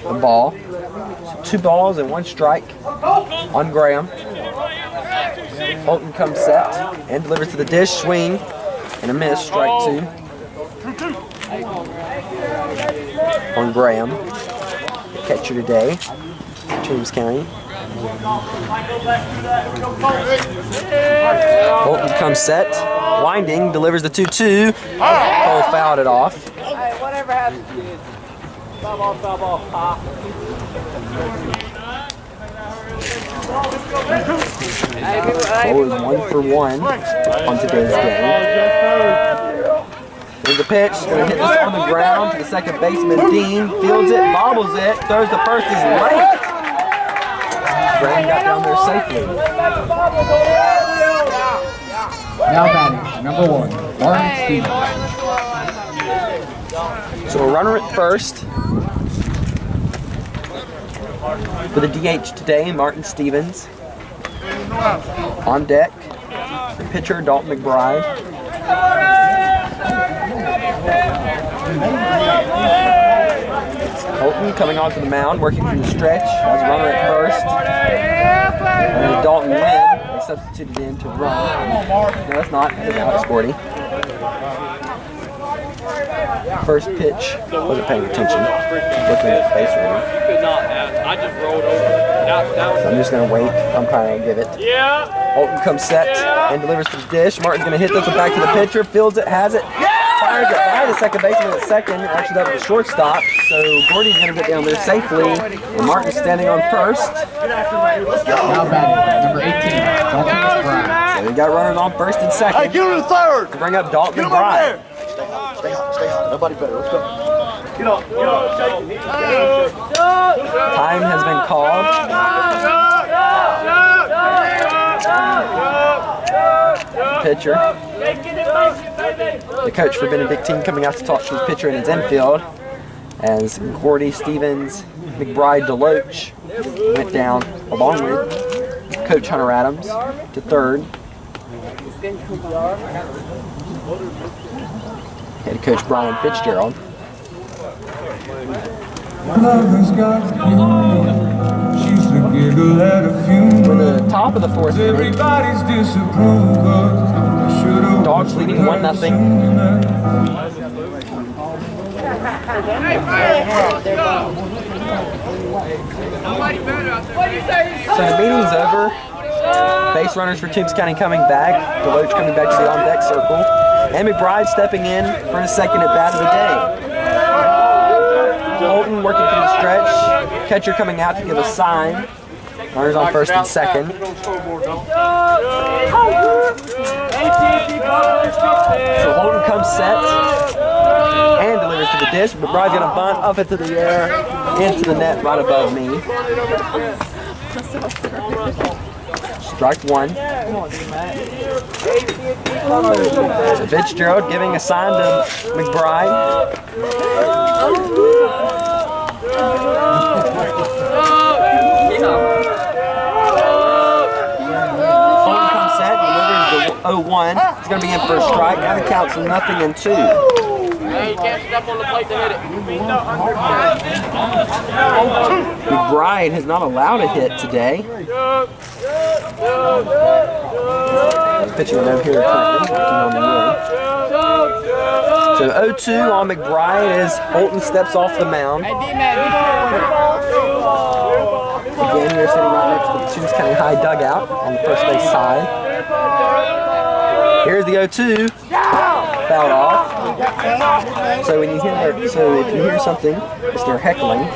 the ball. So 2 balls and 1 strike on Graham. Holton comes set and delivers to the dish, swing and a miss, strike 2 on Graham. The catcher today, Toombs County. Holton comes set, winding, delivers the 2-2. Cole fouled it off. Hey, whatever happens, kid. Foul ball, pop. Cole is 1 for 1 on today's game. There's the pitch, going to hit this on the ground to the second baseman, Dean. Fields it, bobbles it, throws the first, is late. Graham got down there safely. Now batting, number 1, Martin Stevens. So a runner at first. For the DH today, Martin Stevens. On deck, the pitcher, Dalton McBride. Holton coming onto the mound, working from the stretch as a runner at first. And Dalton Wynn is substituted in to run. No, that's not. It's out Sporty. First pitch, wasn't paying attention. Looking at the face runner. I just rolled over. So I'm just going to wait. Umpire will give it. Holton comes set and delivers to the dish. Martin's going to hit this one back to the pitcher. Fields it, has it. Fires it by the second baseman at second. Actually, that was a shortstop. So Gordy's going to get down there safely. And Martin's standing on first. Now batting, number 18, Dalton McBride. So we got runners on first and second. Hey, get him to third. To bring up Dalton Get him over McBride. there. Stay hot. Nobody better. Let's go. Get up. Time has been called. Pitcher. The coach for Benedictine coming out to talk to his pitcher in his infield as Gordy, Stevens, McBride, Deloach went down along with Coach Hunter Adams to third. Head coach Brian Fitzgerald. Love has got me. She's the giggle at a We're funeral. the top of the fourth inning. Everybody's disapproval. Dogs leading 1-0. So the meeting's over. Base runners for Toombs County coming back. Deloach coming back to the on-deck circle. And McBride stepping in for his second at-bat of the day. Holton working from the stretch. Catcher coming out to give a sign. Runners on first and second. So Holton comes set and delivers to the dish. McBride's gonna bunt up into the air, into the net right above me. Strike one. So Fitzgerald giving a sign to McBride. Holton comes set, delivers the 0-1. He's going to be in for a strike. Now the count's 0-2. Hey, you can't step on the plate to hit it. McBride has not allowed a hit today. He's pitching over here currently, working on the wood. So 0-2 on McBride as Holton steps off the mound. Again, you're sitting right next to the Toombs County High dugout on the first base side. Here's the 0-2. Fouled off. So when you hear, if you hear something, it's their heckling.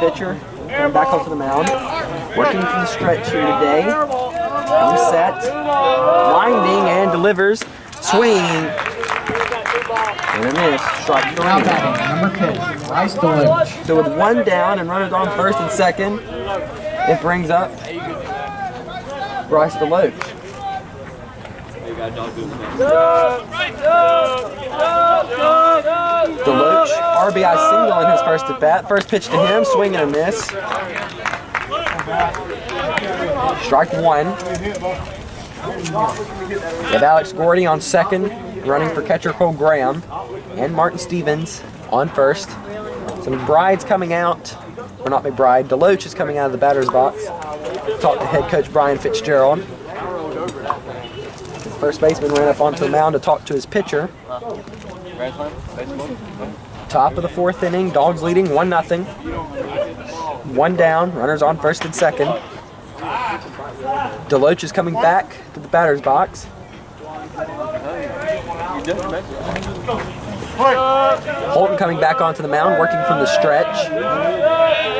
Pitcher coming back onto the mound, working from the stretch here today. Comes set, winding and delivers. Swing. And a miss. Strike three. Now batting, number 10, Bryce Deloach. So with one down and runners on first and second, it brings up Bryce Deloach. Deloach, RBI single in his first at bat. First pitch to him, swing and a miss. Strike one. We have Alex Gordy on second, running for catcher Cole Graham, and Martin Stevens on first. So McBride's coming out, or not McBride, Deloach is coming out of the batter's box. Talk to head coach Brian Fitzgerald. His first baseman ran up onto the mound to talk to his pitcher. Top of the fourth inning, Dogs leading 1-0. One down, runners on first and second. Deloach is coming back to the batter's box. Holton coming back onto the mound, working from the stretch.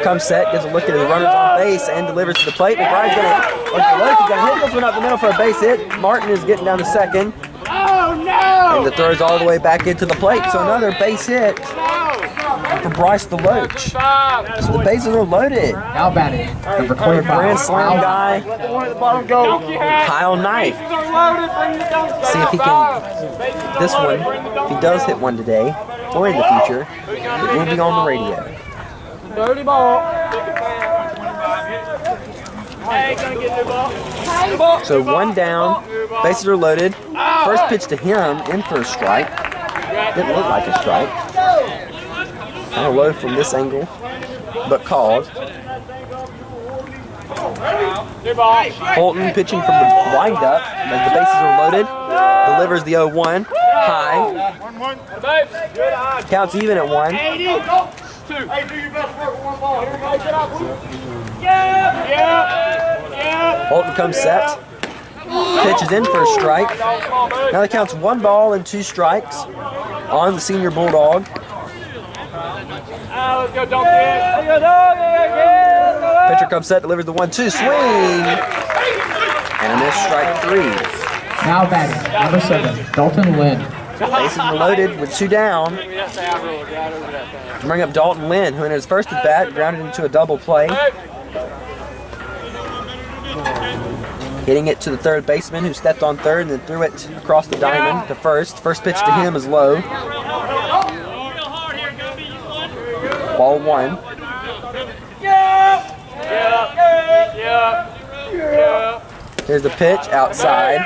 Comes set, gives a look at his runners on base, and delivers to the plate. McBride's Deloach is gonna hit this one up the middle for a base hit. Martin is getting down to second. Oh no! And the throw's all the way back into the plate, so another base hit for Bryce Deloach. So the bases are loaded. Now batting, number 25, Grand slam guy, Let the one at the bottom go. Kyle Knife. See if he can, this one, if he does hit one today, or in the future, it will be on the radio. Dirty ball. Hey, gonna get the ball. So one down, bases are loaded. First pitch to him, in for a strike. Didn't look like a strike. Kind of low from this angle, but called. Holton pitching from the windup as the bases are loaded. Delivers the 0-1 high. Counts even at 1. Hey, do your best work with one ball. Here we go. Holton comes set. Pitch is in for a strike. Now the count's 1 ball and 2 strikes on the senior Bulldog. Let's go, Donkey. Pitcher comes set, delivers the 1-2 swing. And a miss, strike 3. now batting, number 7, Dalton Lynn. Bases are loaded with 2 down. To bring up Dalton Lynn, who in his first at bat grounded into a double play. Hitting it to the third baseman, who stepped on third and then threw it across the diamond to first. First pitch to him is low. Ball 1. Here's the pitch outside.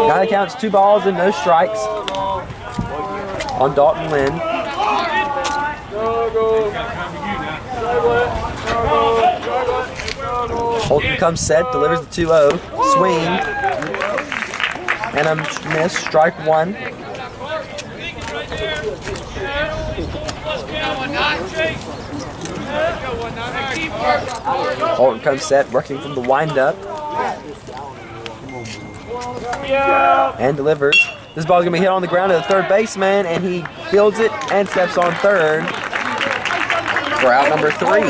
Now it counts 2 balls and no strikes on Dalton Lynn. Holton comes set, delivers the 2-0, swing, and a miss, strike 1. Holton comes set, working from the windup, and delivers. This ball's gonna be hit on the ground to the third baseman, and he fields it and steps on third for out number 3.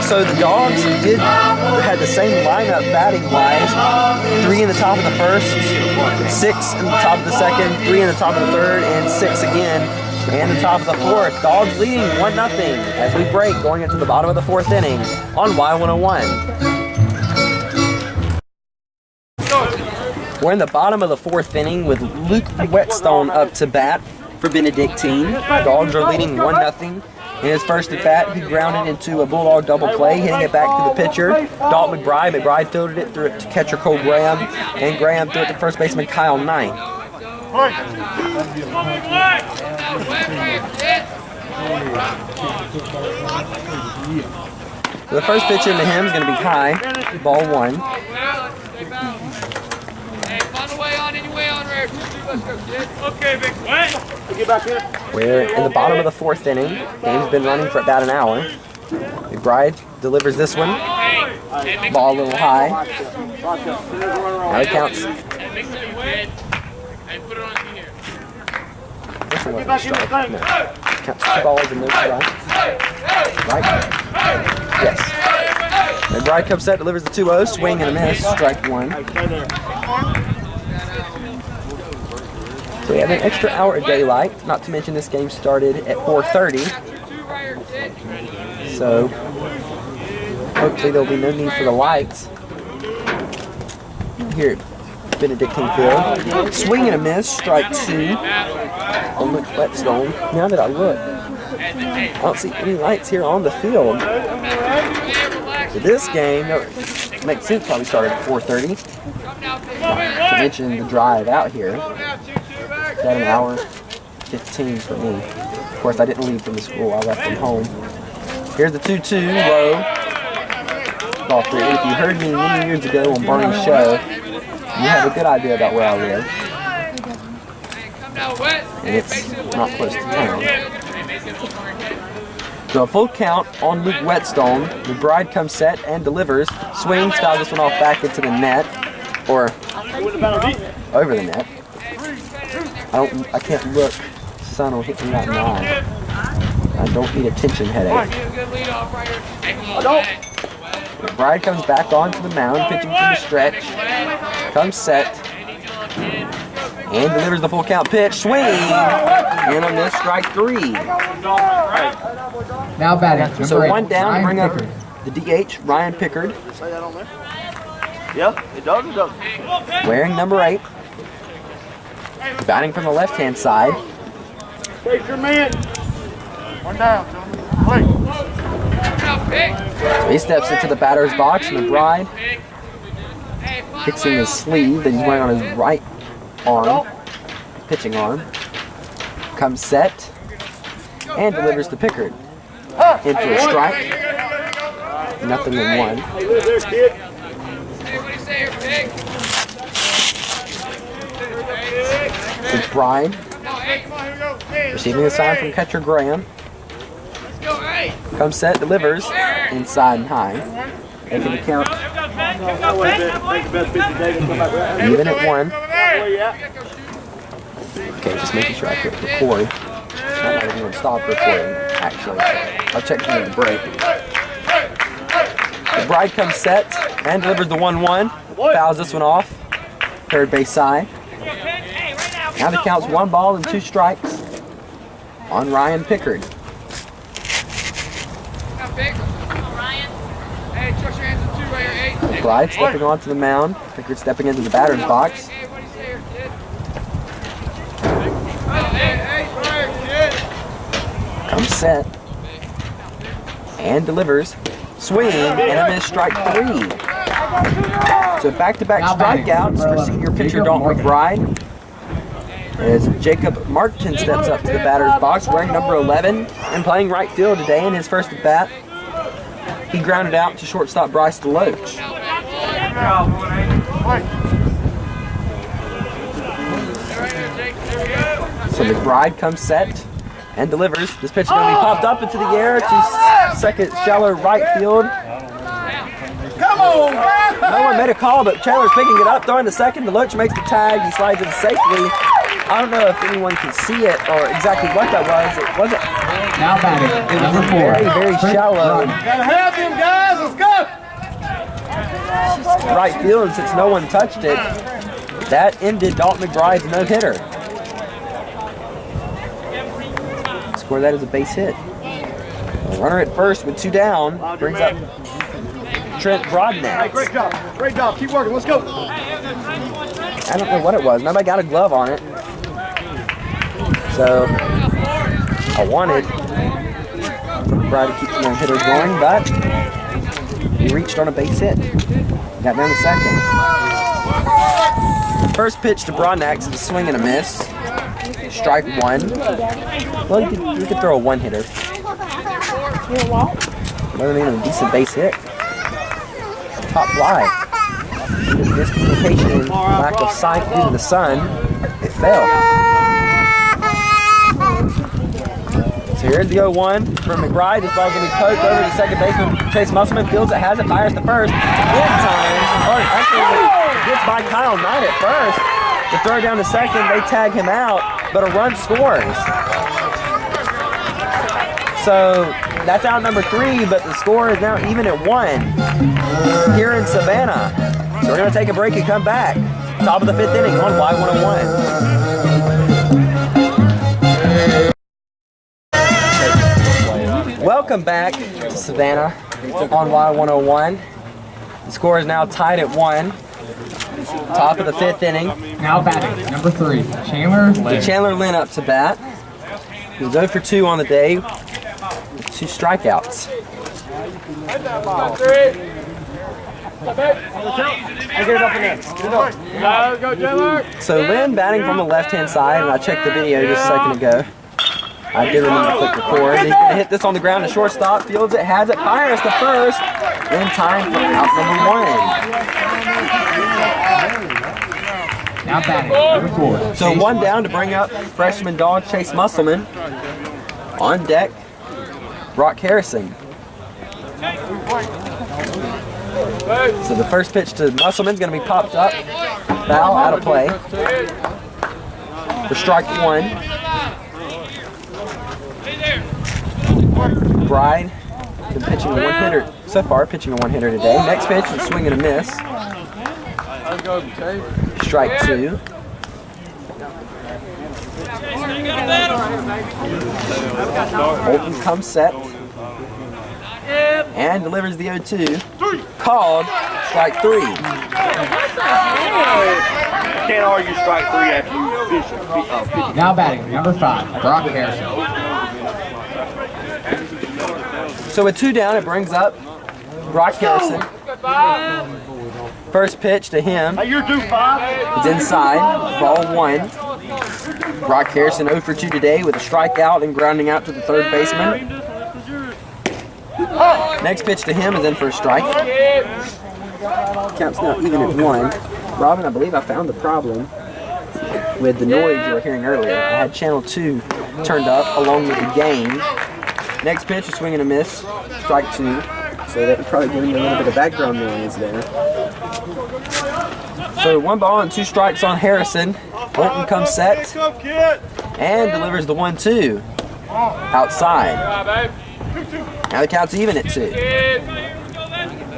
So the Dogs had the same lineup batting-wise. 3 in the top of the first, 6 in the top of the second, 3 in the top of the third, and 6 again in the top of the fourth. Dogs leading 1-0 as we break going into the bottom of the 4th inning on Y101. We're in the bottom of the 4th inning with Luke Whetstone up to bat for Benedictine. Dogs are leading 1-0. In his first at bat, he grounded into a Bulldog double play, hitting it back to the pitcher, Dalton McBride. McBride fielded it, threw it to catcher Cole Graham, and Graham threw it to first baseman Kyle Knight. The first pitch into him is going to be high, ball 1. We're in the bottom of the 4th inning. Game's been running for about an hour. McBride delivers this one. Ball a little high. Now it counts. This one wasn't a strike. No. Counts 2 balls and no strikes. Right? Yes. McBride comes set, delivers the 2-0, swing and a miss, strike 1. So we have an extra hour of daylight, not to mention this game started at 4:30. So hopefully there'll be no need for the lights here at Benedictine Field. Swing and a miss, strike 2 on Luke Whetstone. Now that I look, I don't see any lights here on the field. So this game, it makes sense probably started at 4:30. To mention the drive out here. About an hour 15 for me. Of course, I didn't leave from the school. I left from home. Here's the 2-2 low. Ball 3. If you heard me many years ago on Barney's show, you have a good idea about where I live. And it's not close to town. So a full count on Luke Whetstone. McBride comes set and delivers. Swings, fouls this one off back into the net. Or over the net. I can't look. Sun will hit me right in the eye. I don't need a tension headache. McBride comes back onto the mound, pitching from the stretch. Comes set. And delivers the full count pitch. Swing! And a miss, strike 3. Now batting. So 1 down, Ryan bring up Pickard. the DH, Ryan Pickard. Say that on there? Yeah, it does, it does. Wearing number 8. Batting from the left-hand side. Take your man. 1 down. Play. So he steps into the batter's box. McBride fixing his sleeve that he's wearing on his right arm, pitching arm. Comes set and delivers to Pickard. In for a strike. Nothing in 1. Hey, live there, kid. McBride receiving a sign from catcher Graham. Comes set, delivers inside and high. Making the count even at 1. Okay, just making sure I can record. I'm not even going to stop recording, actually. I'll check during the break. McBride comes set and delivers the 1-1. Fouls this one off. Third base side. Now the count's 1 ball and 2 strikes on Ryan Pickard. McBride stepping onto the mound. Pickard stepping into the batter's box. Comes set and delivers. Swing and a miss, strike 3. So back-to-back strikeouts for senior pitcher Dalton McBride. As Jacob Martin steps up to the batter's box, wearing number 11 and playing right field today in his first at bat. He grounded out to shortstop Bryce DeLoach. So McBride comes set and delivers. This pitch is going to be popped up into the air to second shallow right field. Come on, man! No one made a call, but Chandler's picking it up, throwing the second. DeLoach makes the tag. He slides in safely. I don't know if anyone can see it or exactly what that was. It wasn't. Now batting, It number was 4. very, very shallow Gotta have him, guys. Let's go. right field, and since no one touched it, that ended Dalton McBride's no-hitter. Score that as a base hit. A runner at first with 2 down brings up Trent Broadnax. Hey, great job. Great job. Keep working. Let's go. I don't know what it was. Nobody got a glove on it. So I wanted McBride to keep the no-hitter going, but he reached on a base hit. Got down to second. First pitch to Broadnax is a swing and a miss. Strike 1. Well, you could throw a one-hitter. Doesn't mean a decent base hit. Top fly. Miscommunication and lack of sight due to the sun, it fell. So here's the 0-1 from McBride. This ball's going to be poked over to second baseman Chase Musselman. Fields it, has it, fires to first. In time. Or actually, gets by Kyle Knight at first. The throw down to second, they tag him out, but a run scores. So that's out number 3, but the score is now even at 1 here in Savannah. So we're going to take a break and come back. Top of the 5th inning on Y101. Welcome back to Savannah on Y101. The score is now tied at 1. Top of the 5th inning. Now batting, number 3, Chandler Lynn. Chandler Lynn up to bat. He was 0 for 2 on the day with 2 strikeouts. So Lynn batting from the left-hand side, and I checked the video just a second ago. I did remember to click record. He's going to hit this on the ground to shortstop. Fields it, has it, fires to first. In time for out number 1. Now batting, number 4. So 1 down to bring up freshman dog Chase Musselman. On deck, Brock Harrison. So the first pitch to Musselman's going to be popped up. Foul, out of play. For strike 1. McBride been pitching a one-hitter so far, pitching a one-hitter today. Next pitch is a swing and a miss. Strike 2. Holton comes set and delivers the 0-2. Called strike 3. Can't argue strike 3 after you fish. Now batting, number 5, Brock Harrison. So with 2 down, it brings up Brock Harrison. First pitch to him. Hey, you're due 5. It's inside. Ball 1. Brock Harrison 0 for 2 today with a strikeout and grounding out to the third baseman. Next pitch to him is in for a strike. Count's now even at 1. Robin, I believe I found the problem with the noise you were hearing earlier. I had channel 2 turned up along with the gain. Next pitch, a swing and a miss. Strike 2. So that would probably give him a little bit of background noise there. So 1 ball and 2 strikes on Harrison. Bolton comes set and delivers the 1-2 outside. Now the count's even at 2.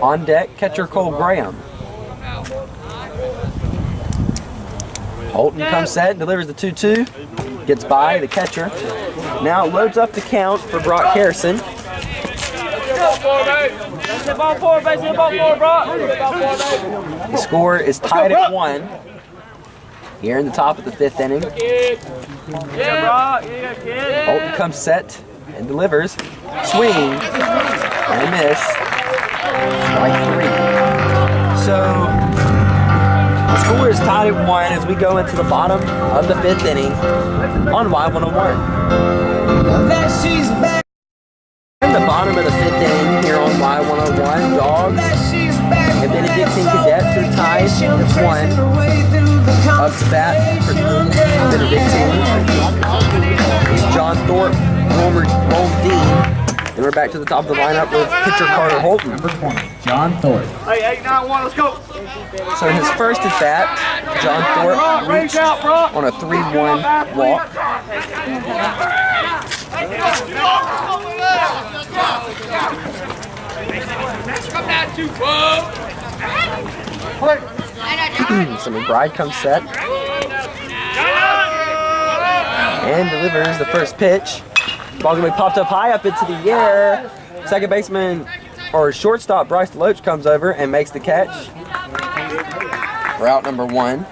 On deck, catcher Cole Graham. Holton comes set, delivers the 2-2, gets by the catcher. Now loads up the count for Brock Harrison. The score is tied at 1 here in the top of the 5th inning. Holton comes set and delivers. Swing and a miss. Strike 3. So the score is tied at 1 as we go into the bottom of the 5th inning on Y101. In the bottom of the 5th inning here on Y101, Dogs and Benedictine Cadets are tied at 1. Up to bat for Benedictine. It's John Thorpe, Roll Dean. And we're back to the top of the lineup with pitcher Carter Holton. Number 20, John Thorpe. Hey, 8-9-1, let's go. So his first at bat, John Thorpe reached on a 3-1 walk. So McBride comes set and delivers the first pitch. Ball's gonna be popped up high up into the air. Second baseman or shortstop Bryce DeLoach comes over and makes the catch for out number 1.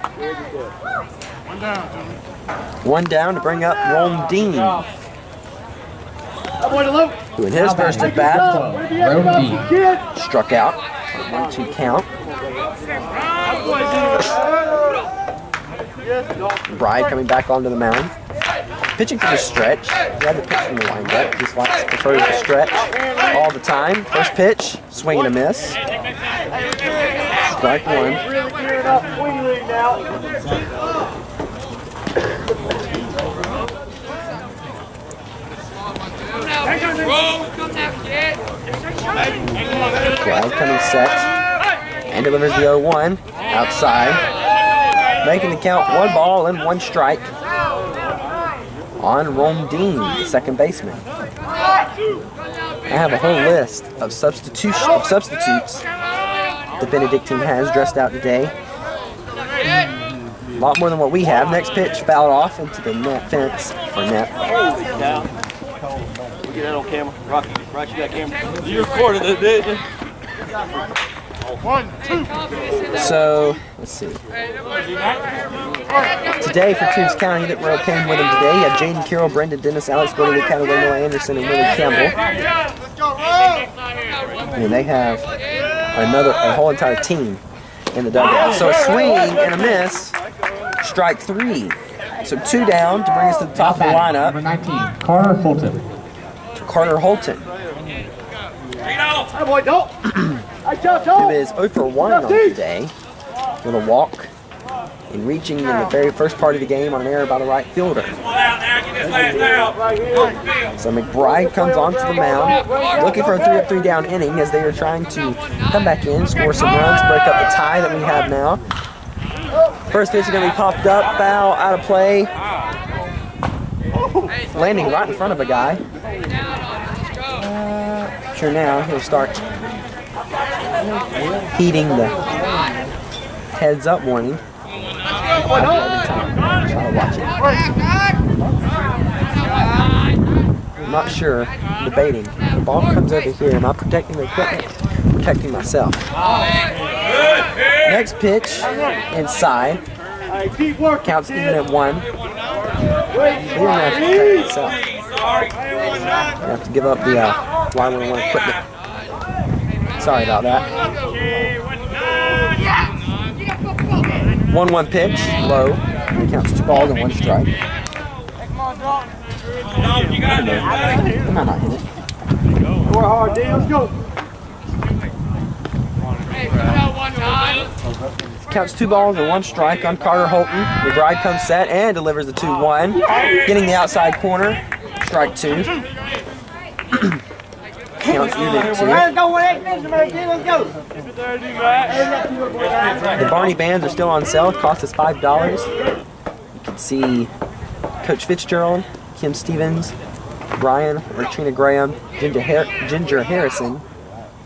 1 down to bring up Rome Dean, who in his first at bat struck out. 1-2 count. Bride coming back onto the mound. Pitching for the stretch. He had to pitch from the windup. He prefers the stretch all the time. First pitch, swing and a miss. Strike 1. Bride coming set and delivers the 0-1 outside, making the count 1 ball and 1 strike on Rome Dean, the second baseman. I have a whole list of substitutes that Benedictine has dressed out today. A lot more than what we have. Next pitch fouled off into the net fence for net. We'll get that on camera. Rocky, you got camera. You recorded it, didn't you? 1, 2. So, let's see. Today for Toombs County that came with him today, you have Jaden Carroll, Brendan Dennis, Alex Gordon, Callaway, Noah Anderson, and Willie Campbell. And they have a whole entire team in the dugout. So a swing and a miss, strike 3. So 2 down to bring us to the top of the lineup. Number 19, Carter Holton. Carter Holton, Hey, boy, don't. who is 0 for 1 on today with a walk and reaching in the very first part of the game on an error by the right fielder. So McBride comes onto the mound looking for a 3-up, 3-down inning as they are trying to come back in, score some runs, break up the tie that we have now. First pitch is going to be popped up, foul, out of play, landing right in front of a guy. Sure, now he'll start heeding the heads up warning. Every time. Try to watch it. I'm not sure. I'm debating. The ball comes over here. Am I protecting the equipment? Protecting myself. Next pitch inside. Counts even at 1. He doesn't have to protect himself. You have to give up the Y101 equipment. Sorry about that. 1-1 pitch, low. It counts 2 balls and 1 strike. I might not hit it. Work hard, D. Let's go. Counts 2 balls and 1 strike on Carter Holton. McBride comes set and delivers the 2-1. Getting the outside corner. Strike 2. Counts even at 2. The Barney bands are still on sale. It costs us $5. You can see Coach Fitzgerald, Kim Stevens, Brian or Trina Graham, Ginger Harrison,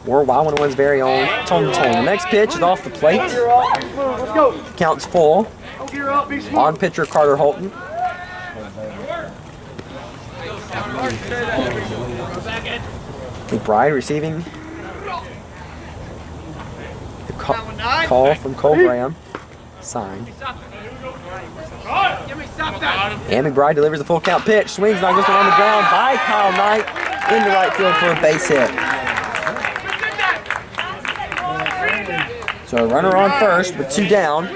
or Y101's very own Tom. The next pitch is off the plate. Counts full on pitcher Carter Holton. McBride receiving the call from Cole Graham. Sign. And McBride delivers a full count pitch. Swings not just on the ground by Kyle Knight into right field for a base hit. So So a runner on first with 2 down.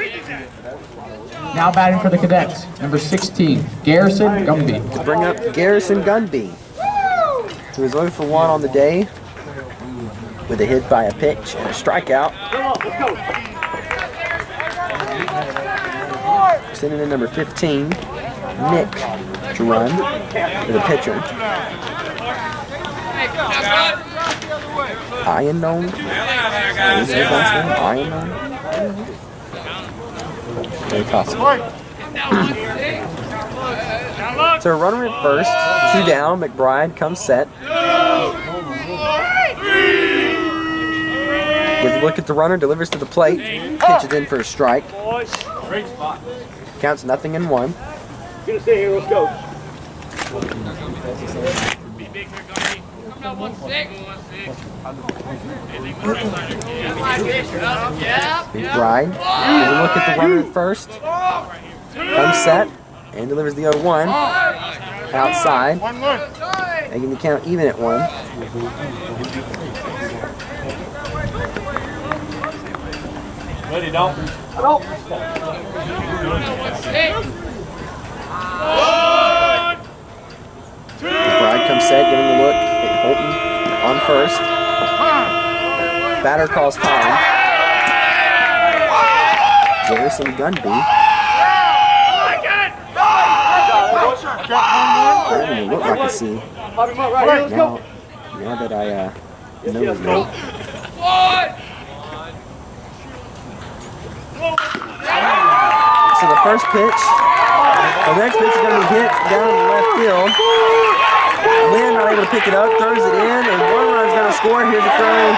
Now batting for the Cadets, number 16, Garrison Gumby. To bring up Garrison Gunby, who is 0 for 1 on the day with a hit by a pitch and a strikeout. Sending in number 15, Nick, to run with a pitcher. Iandone? Is his last name? Iandone? Very possible. So a runner at first, 2 down. McBride comes set. Gives a look at the runner, delivers to the plate, pitches in for a strike. Counts 0-1. Gonna stay here, let's go. McBride gives a look at the runner at first. Comes set and delivers the 0-1 outside, making the count even at 1. Ready, Dalton. McBride comes set, giving a look at Holton on first. Batter calls time. Garrison Gunby. Doesn't look like a C. Now that I know his name. So the first pitch, the next pitch is going to be hit down in left field. Lynn not able to pick it up, throws it in, and 1 run's going to score. Here's a throw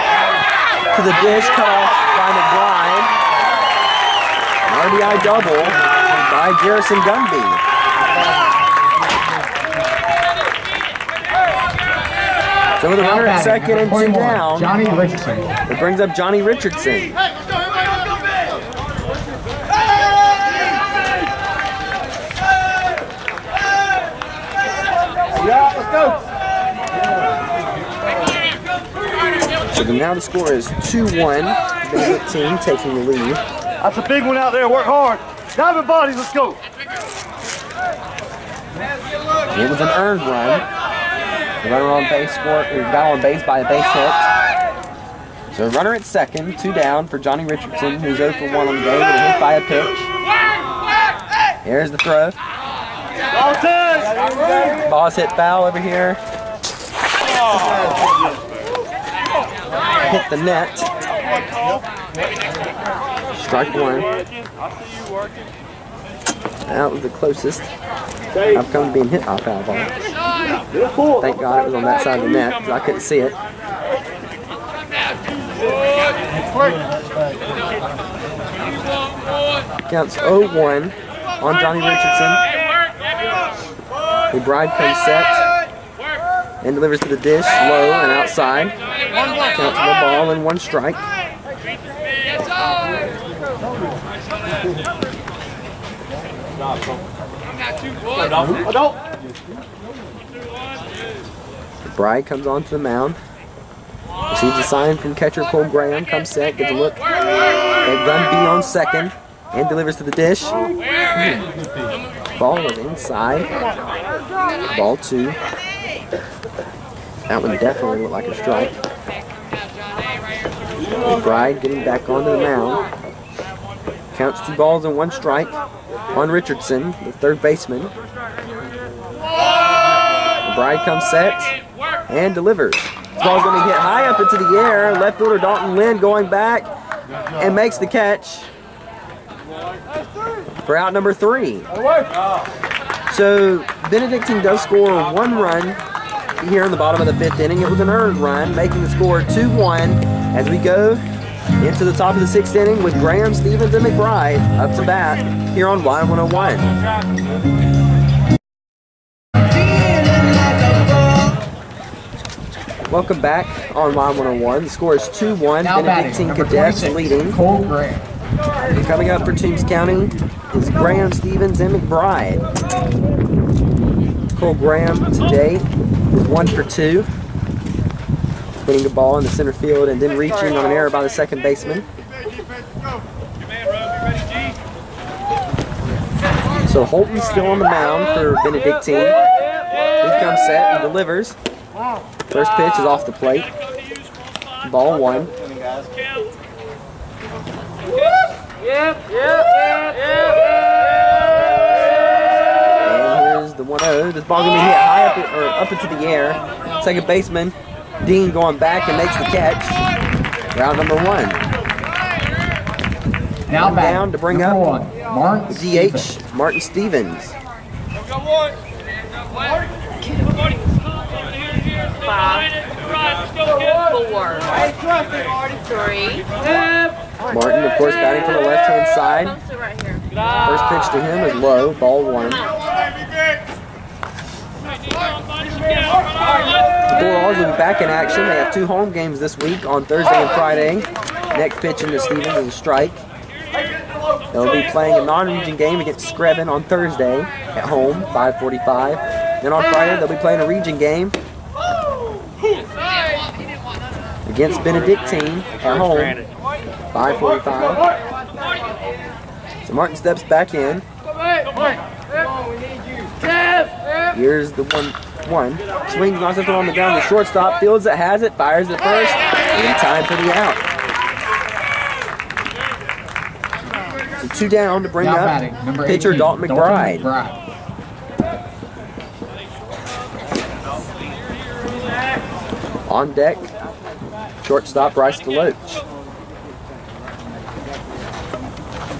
to the dish, cut off by McBride. An RBI double by Garrison Gunby. So with a runner at second and 2 down, Johnny Richardson. it brings up Johnny Richardson. Yeah, let's go. So now the score is 2-1. Benedictine taking the lead. That's a big one out there. Work hard. Diving bodies, let's go. It was an earned run. The runner on base got on base by a base hit. So a runner at second, 2 down for Johnny Richardson, who's 0 for 1 on the day with a hit by a pitch. Here's the throw. Ball's hit foul over here. Hit the net. Strike 1. That was the closest I've come to being hit by a foul ball. Thank God it was on that side of the net because I couldn't see it. Counts 0-1 on Johnny Richardson. McBride comes set and delivers to the dish, low and outside. Counts 1 ball and 1 strike. McBride comes onto the mound. Receives a sign from catcher Cole Graham. Comes set, gets a look at Gunby on second and delivers to the dish. Ball was inside. Ball 2. That one definitely looked like a strike. McBride getting back onto the mound. Counts 2 balls and 1 strike on Richardson, the third baseman. McBride comes set and delivers. This ball's going to hit high up into the air. Left fielder Dalton Lynn going back and makes the catch for out number 3. So Benedictine does score 1 run here in the bottom of the 5th inning. It was an earned run, making the score 2-1 as we go into the top of the 6th inning with Graham, Stevens, and McBride up to bat here on Y101. Welcome back on Y101. The score is 2-1. Benedictine Cadets leading. Cole Graham. Coming up for Toombs County is Graham, Stevens, and McBride. Cole Graham today is 1 for 2. Hitting the ball in the center field and then reaching on an error by the second baseman. So Holton's still on the mound for Benedictine. He comes set and delivers. First pitch is off the plate. Ball 1. And here's the 1-0. This ball gonna be hit high up into the air. Second baseman Dean going back and makes the catch. Round number 1. Now back Down to bring number up 1, Martin DH Martin Stevens. 3. Martin, of course, batting from the left-hand side. First pitch to him is low, ball 1. The Bulldogs will be back in action. They have 2 home games this week on Thursday and Friday. Next pitch into Stevens is a strike. They'll be playing a non-region game against Screven on Thursday at home, 5:45. Then on Friday, they'll be playing a region game against Benedictine at home, 5:45. So Martin steps back in. Here's the 1-1. Swings, knocks it on the ground. The shortstop fields it, has it, fires it first. In time for the out. So 2 down to bring now up batting, number pitcher 18, Dalton McBride. On deck, shortstop Bryce DeLoach.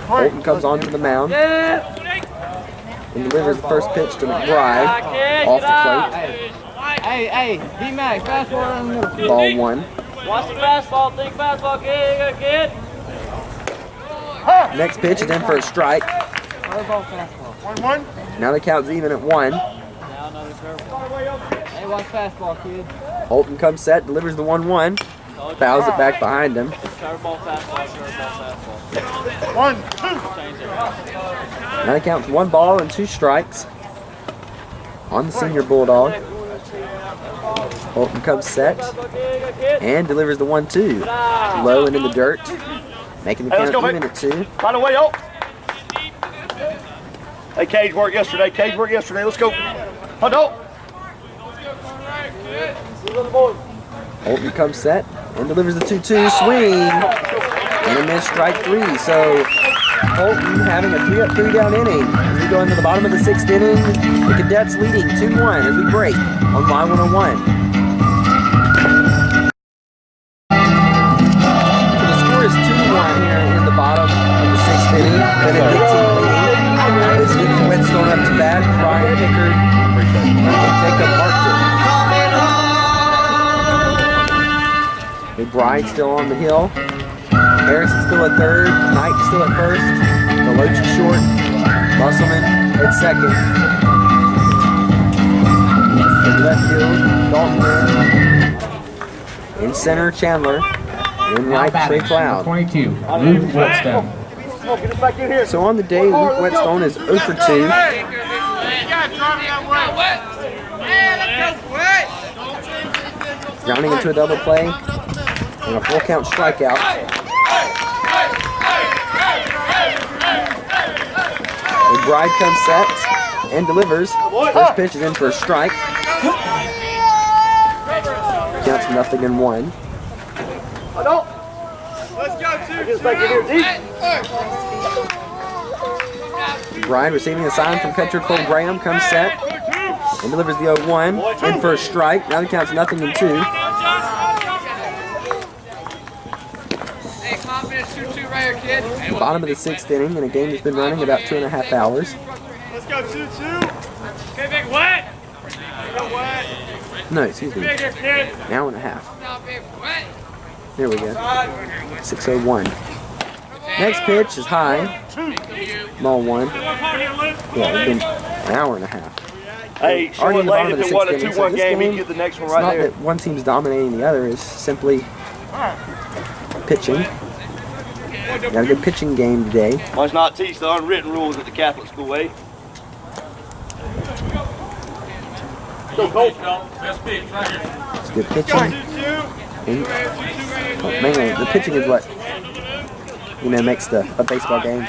Holton comes onto the mound and delivers the first pitch to McBride off the plate. Hey, D-Mac, fastball in the middle. Ball 1. Watch the fastball, think fastball, kid. Next pitch is in for a strike. Curveball, fastball. 1-1. Now the count's even at 1. Now another curveball. Hey, watch fastball, kid. Holton comes set, delivers the 1-1. Fouls it back behind him. Curveball, fastball, curveball, fastball. 1-2. Now the count's 1 ball and 2 strikes on the senior Bulldog. Holton comes set and delivers the 1-2. Low and in the dirt. Making the count even at 2. By the way, oh. Hey, cage work yesterday. Let's go. Hold on. Holton comes set and delivers the 2-2 swing. And a missed strike 3. So Holton having a 3-up, 3-down inning. As we go into the bottom of the 6th inning, the Cadets leading 2-1 as we break on Y101. So the score is 2-1 here in the bottom of the 6th inning. Benedictine leading. It's Luke Whetstone up to bat, Brian Pickard, and Jacob Martin. McBride still on the hill. Harrison still at third. Knight still at first. DeLoach short. Musselman at second. In left field, Dalton. In center, Chandler. In Now right, Trey batting, Cloud. 22, Luke Whetstone. So on the day, Luke Whetstone is 0 for 2. Grounding into a double play and a full count strikeout. McBride comes set and delivers. First pitch is in for a strike. Counts 0-1. McBride receiving a sign from catcher Cole Graham comes set and delivers the 0-1. In for a strike. Now the count's 0-2. Bottom of the 6th inning in a game that's been running about 2.5 hours. Let's go 2-2. Okay, big wet. No, excuse me. An hour and a half. There we go. 6:01. Next pitch is high. Ball 1. Yeah, it's been an hour and a half. Hey, show it late if it wasn't a 2-1 game, you get the next one It's right not there. that one team's dominating the other, it's simply pitching. Got a good pitching game today. Let's not teach the unwritten rules at the Catholic school, eh? It's good pitching. And, oh, man, the pitching is what makes a baseball game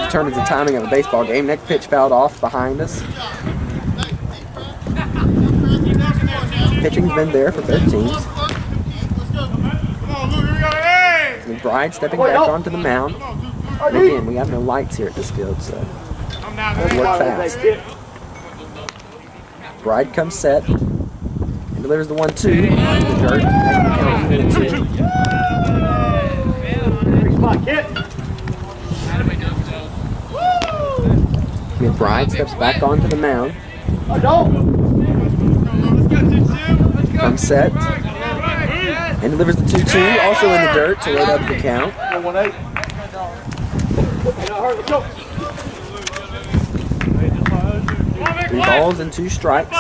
determines the timing of a baseball game. Next pitch fouled off behind us. Pitching's been there for both teams. McBride stepping back onto the mound. And again, we have no lights here at this field, so let's work fast. Bride comes set and delivers the 1-2 in the dirt. Count 2. McBride steps back onto the mound. Comes set and delivers the 2-2, also in the dirt to load up the count. 3 balls and 2 strikes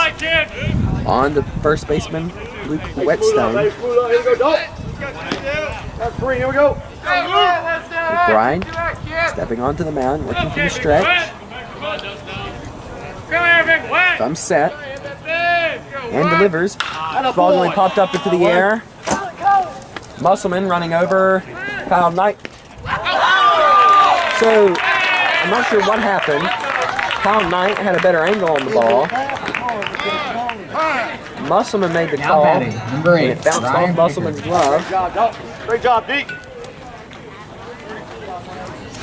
on the first baseman, Luke Whetstone. McBride stepping onto the mound, working for the stretch. Thumb set and delivers. Ball only popped up into the air. Musselman running over Kyle Knight. So I'm not sure what happened. Kyle Knight had a better angle on the ball. Musselman made the call. And it bounced off Musselman's glove. Great job, Deke.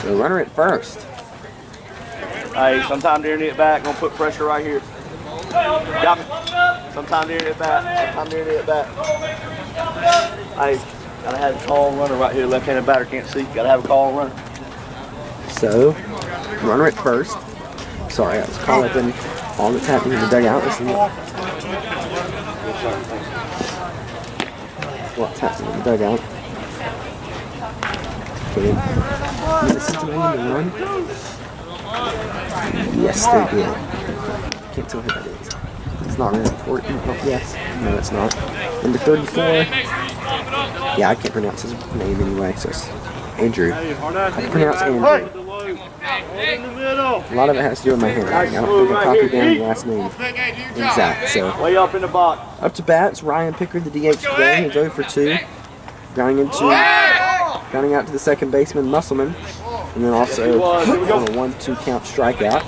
So runner at first. Hey, sometime during the at-bat, gonna put pressure right here. Got me. Sometime during the at-bat. Sometime during the at-bat. Hey, gotta have a call runner right here. Left-handed batter can't see. Gotta have a call runner. So, runner at first. Sorry, I was caught up in all that's happening in the dugout. Listen to what's happening in the dugout. Okay. Listen to me to run. Yes, they did. Can't tell who that is. It's not really important. Oh, yes. No, it's not. Number 34. Yeah, I can't pronounce his name anyway, so it's Andrew. I can pronounce Andrew. A lot of it has to do with my handwriting. I don't think I copied down the last name exact. So Way up in the box. up to bat, it's Ryan Pickard, the DH today. He's 0 for 2. Grounding out to the second baseman, Musselman. And then also on a 1-2 count strikeout.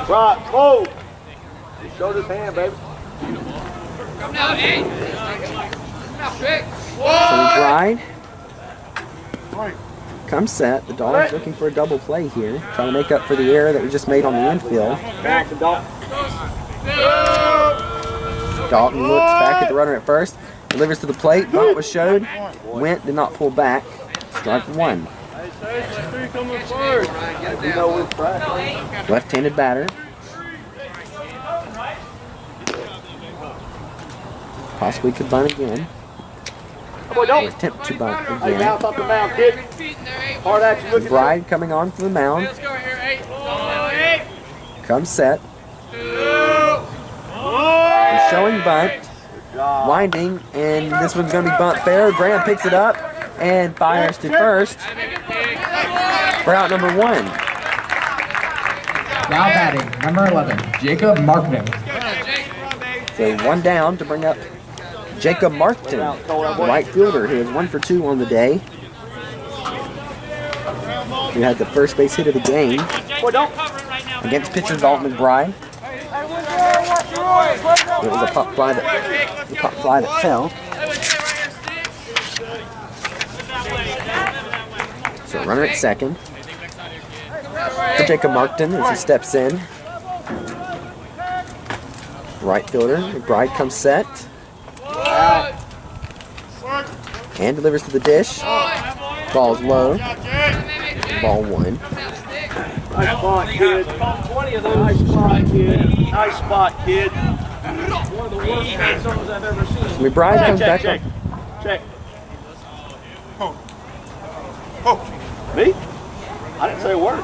Right, whoa! He showed his hand, baby. So McBride comes set. The Dogs looking for a double play here, trying to make up for the error that we just made on the infield. Dalton looks back at the runner at first, delivers to the plate. Bunt was showed. Went, did not pull back. Strike 1. Left-handed batter. Possibly could bunt again. Or attempt to bunt again. McBride coming on to the mound. Comes set. He's showing bunt. Winding, and this one's going to be bunt fair. Graham picks it up and fires to first for out number 1. Now batting, number 11, Jacob Markman. So 1 down to bring up Jacob Markton, the right fielder, who is 1 for 2 on the day. Who had the first base hit of the game against pitcher Dalton McBride. It was a pop fly that fell. So runner at second for Jacob Markton as he steps in. Right fielder McBride comes set and delivers to the dish. Ball's low. Ball 1. Nice spot, kid. Nice spot, kid. Nice spot, kid. One of the worst zones I've ever seen. McBride comes back check. up. Check. Me? I didn't say a word.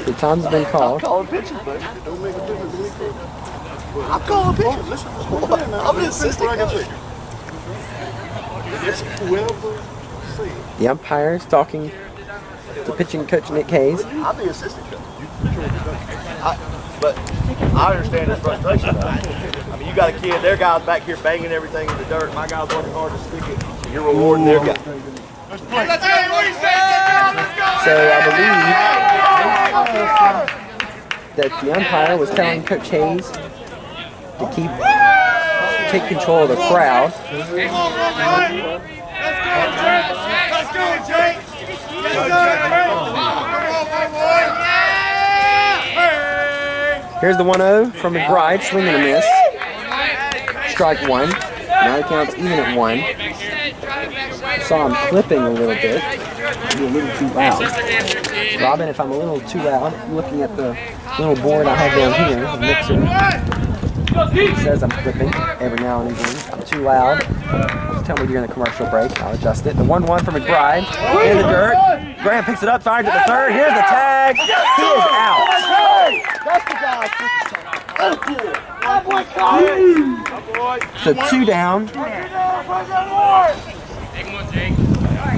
The time's been called. I'm calling pitches, buddy. Don't make a difference. I'm calling pitches. Listen, I'm an assistant. It's whoever sees. The umpire's talking to pitching coach Nick Hayes. I'm the assistant coach. But I understand his frustration. I mean, you got a kid, their guy's back here banging everything in the dirt. My guy's working hard to stick it. You're rewarding their guy. So I believe that the umpire was telling Coach Hayes to take control of the crowd. Let's go, Jake. Here's the 1-0 from McBride, swing and a miss. Strike one. Now the count's even at 1. Saw him clipping a little bit. Maybe a little too loud. Robin, if I'm a little too loud, looking at the little board I have down here, the mixer, it says I'm clipping every now and again. If I'm too loud, just tell me during the commercial break. I'll adjust it. The 1-1 from McBride in the dirt. Graham picks it up, fires to the third. Here's the tag. He is out. So 2 down.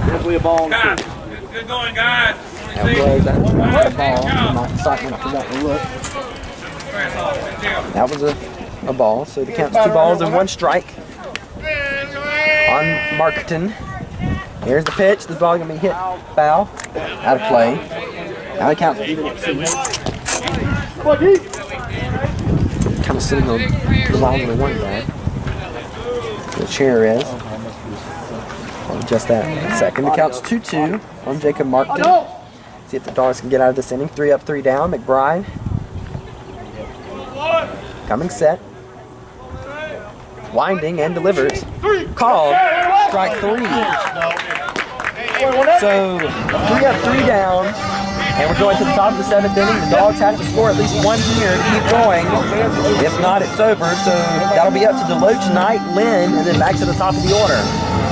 Definitely a ball. Good going, guys. That was a ball. My excitement, I forgot to look. That was a ball. So the count's 2 balls and 1 strike on Marketing. Here's the pitch. The ball gonna be hit foul. Out of play. Now the count's even at 2. Kind of sitting on the line of the 1 guy. The chair is. I'll adjust that in a second. The count's 2-2 on Jacob Markton. See if the Dogs can get out of this inning. 3 up, 3 down. McBride. Coming set. Winding and delivers. Called. Strike 3. So 3 up, 3 down. And we're going to the top of the 7th inning. The Dogs have to score at least 1 here to keep going. If not, it's over. So that'll be up to Deloach, Knight, Lynn, and then back to the top of the order.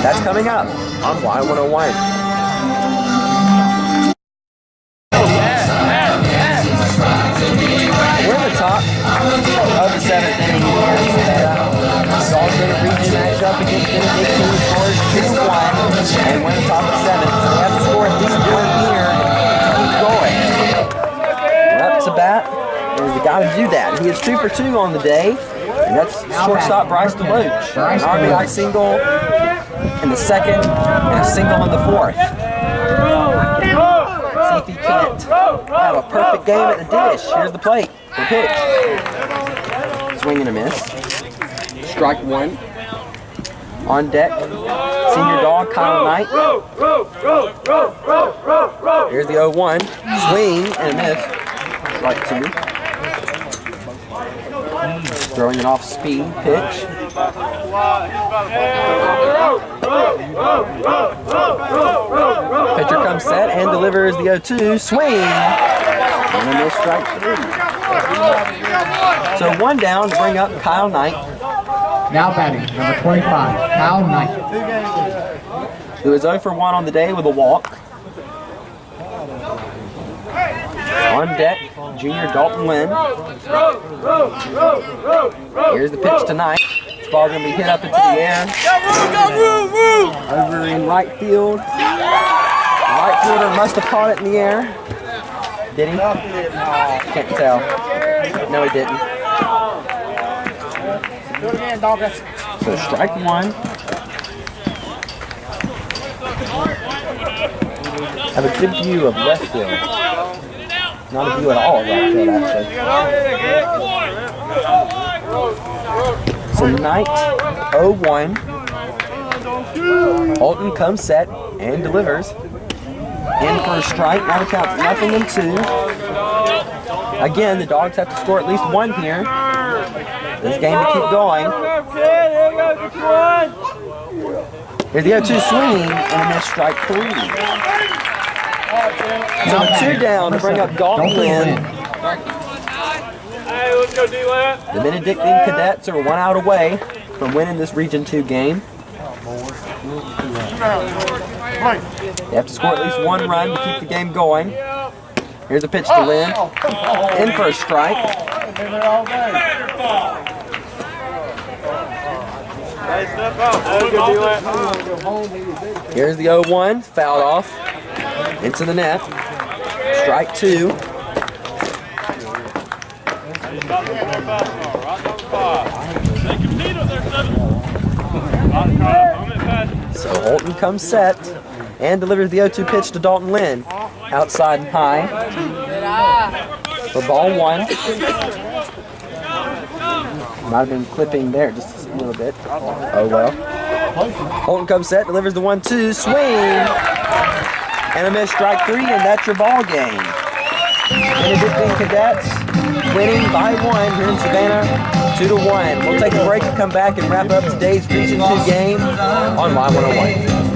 That's coming up on Y101. We're at the top of the 7th inning here. Dogs going to region match up against Benedictine, scores 2-1, and we're at the top of the 7th. So we have to score at least 1 here to keep going. We're up to bat, and he's got to do that. He is 2 for 2 on the day, and that's shortstop Bryce Deloach. An RBI single in the 2nd and a single in the 4th. See if he can't have a perfect game at the dish. Here's the plate. The pitch. Swing and a miss. Strike 1. On deck, senior dog Kyle Knight. Here's the 0-1. Swing and a miss. Strike 2. Throwing it off speed. Pitch. Pitcher comes set and delivers the 0-2. Swing. And a miss. Strike 3. So 1 down to bring up Kyle Knight. Now batting, number 25, Kyle Knight. Who is 0 for 1 on the day with a walk. On deck, junior Dalton Lynn. Here's the pitch tonight. This ball going to be hit up into the air. Over in right field. The right fielder must have caught it in the air. Did he? Can't tell. No, he didn't. So strike 1. Have a good view of left field. Not a view at all of right field, actually. So Knight 0-1. Holton comes set and delivers. In for a strike. Now the count's 0-2. Again, the Dogs have to score at least 1 here. This game to keep going. Here's the 0-2 swing and a miss. Strike 3. So 2 down to bring up Dalton Lynn. Hey, let's go, D-Lab. The Benedictine Cadets are 1 out away from winning this Region 2 game. They have to score at least 1 run to keep the game going. Here's a pitch to Lynn. In for a strike. Here's the 0-1, fouled off into the net. Strike 2. They compete up there, 7. So Holton comes set and delivers the 0-2 pitch to Dalton Lynn. Outside and high for ball 1. Might have been clipping there just a little bit. Oh well. Holton comes set, delivers the 1-2, swing, and a miss, strike 3, and that's your ball game. Benedictine Cadets winning by 1 here in Savannah, 2-1. We'll take a break and come back and wrap up today's Region 2 game on Y101.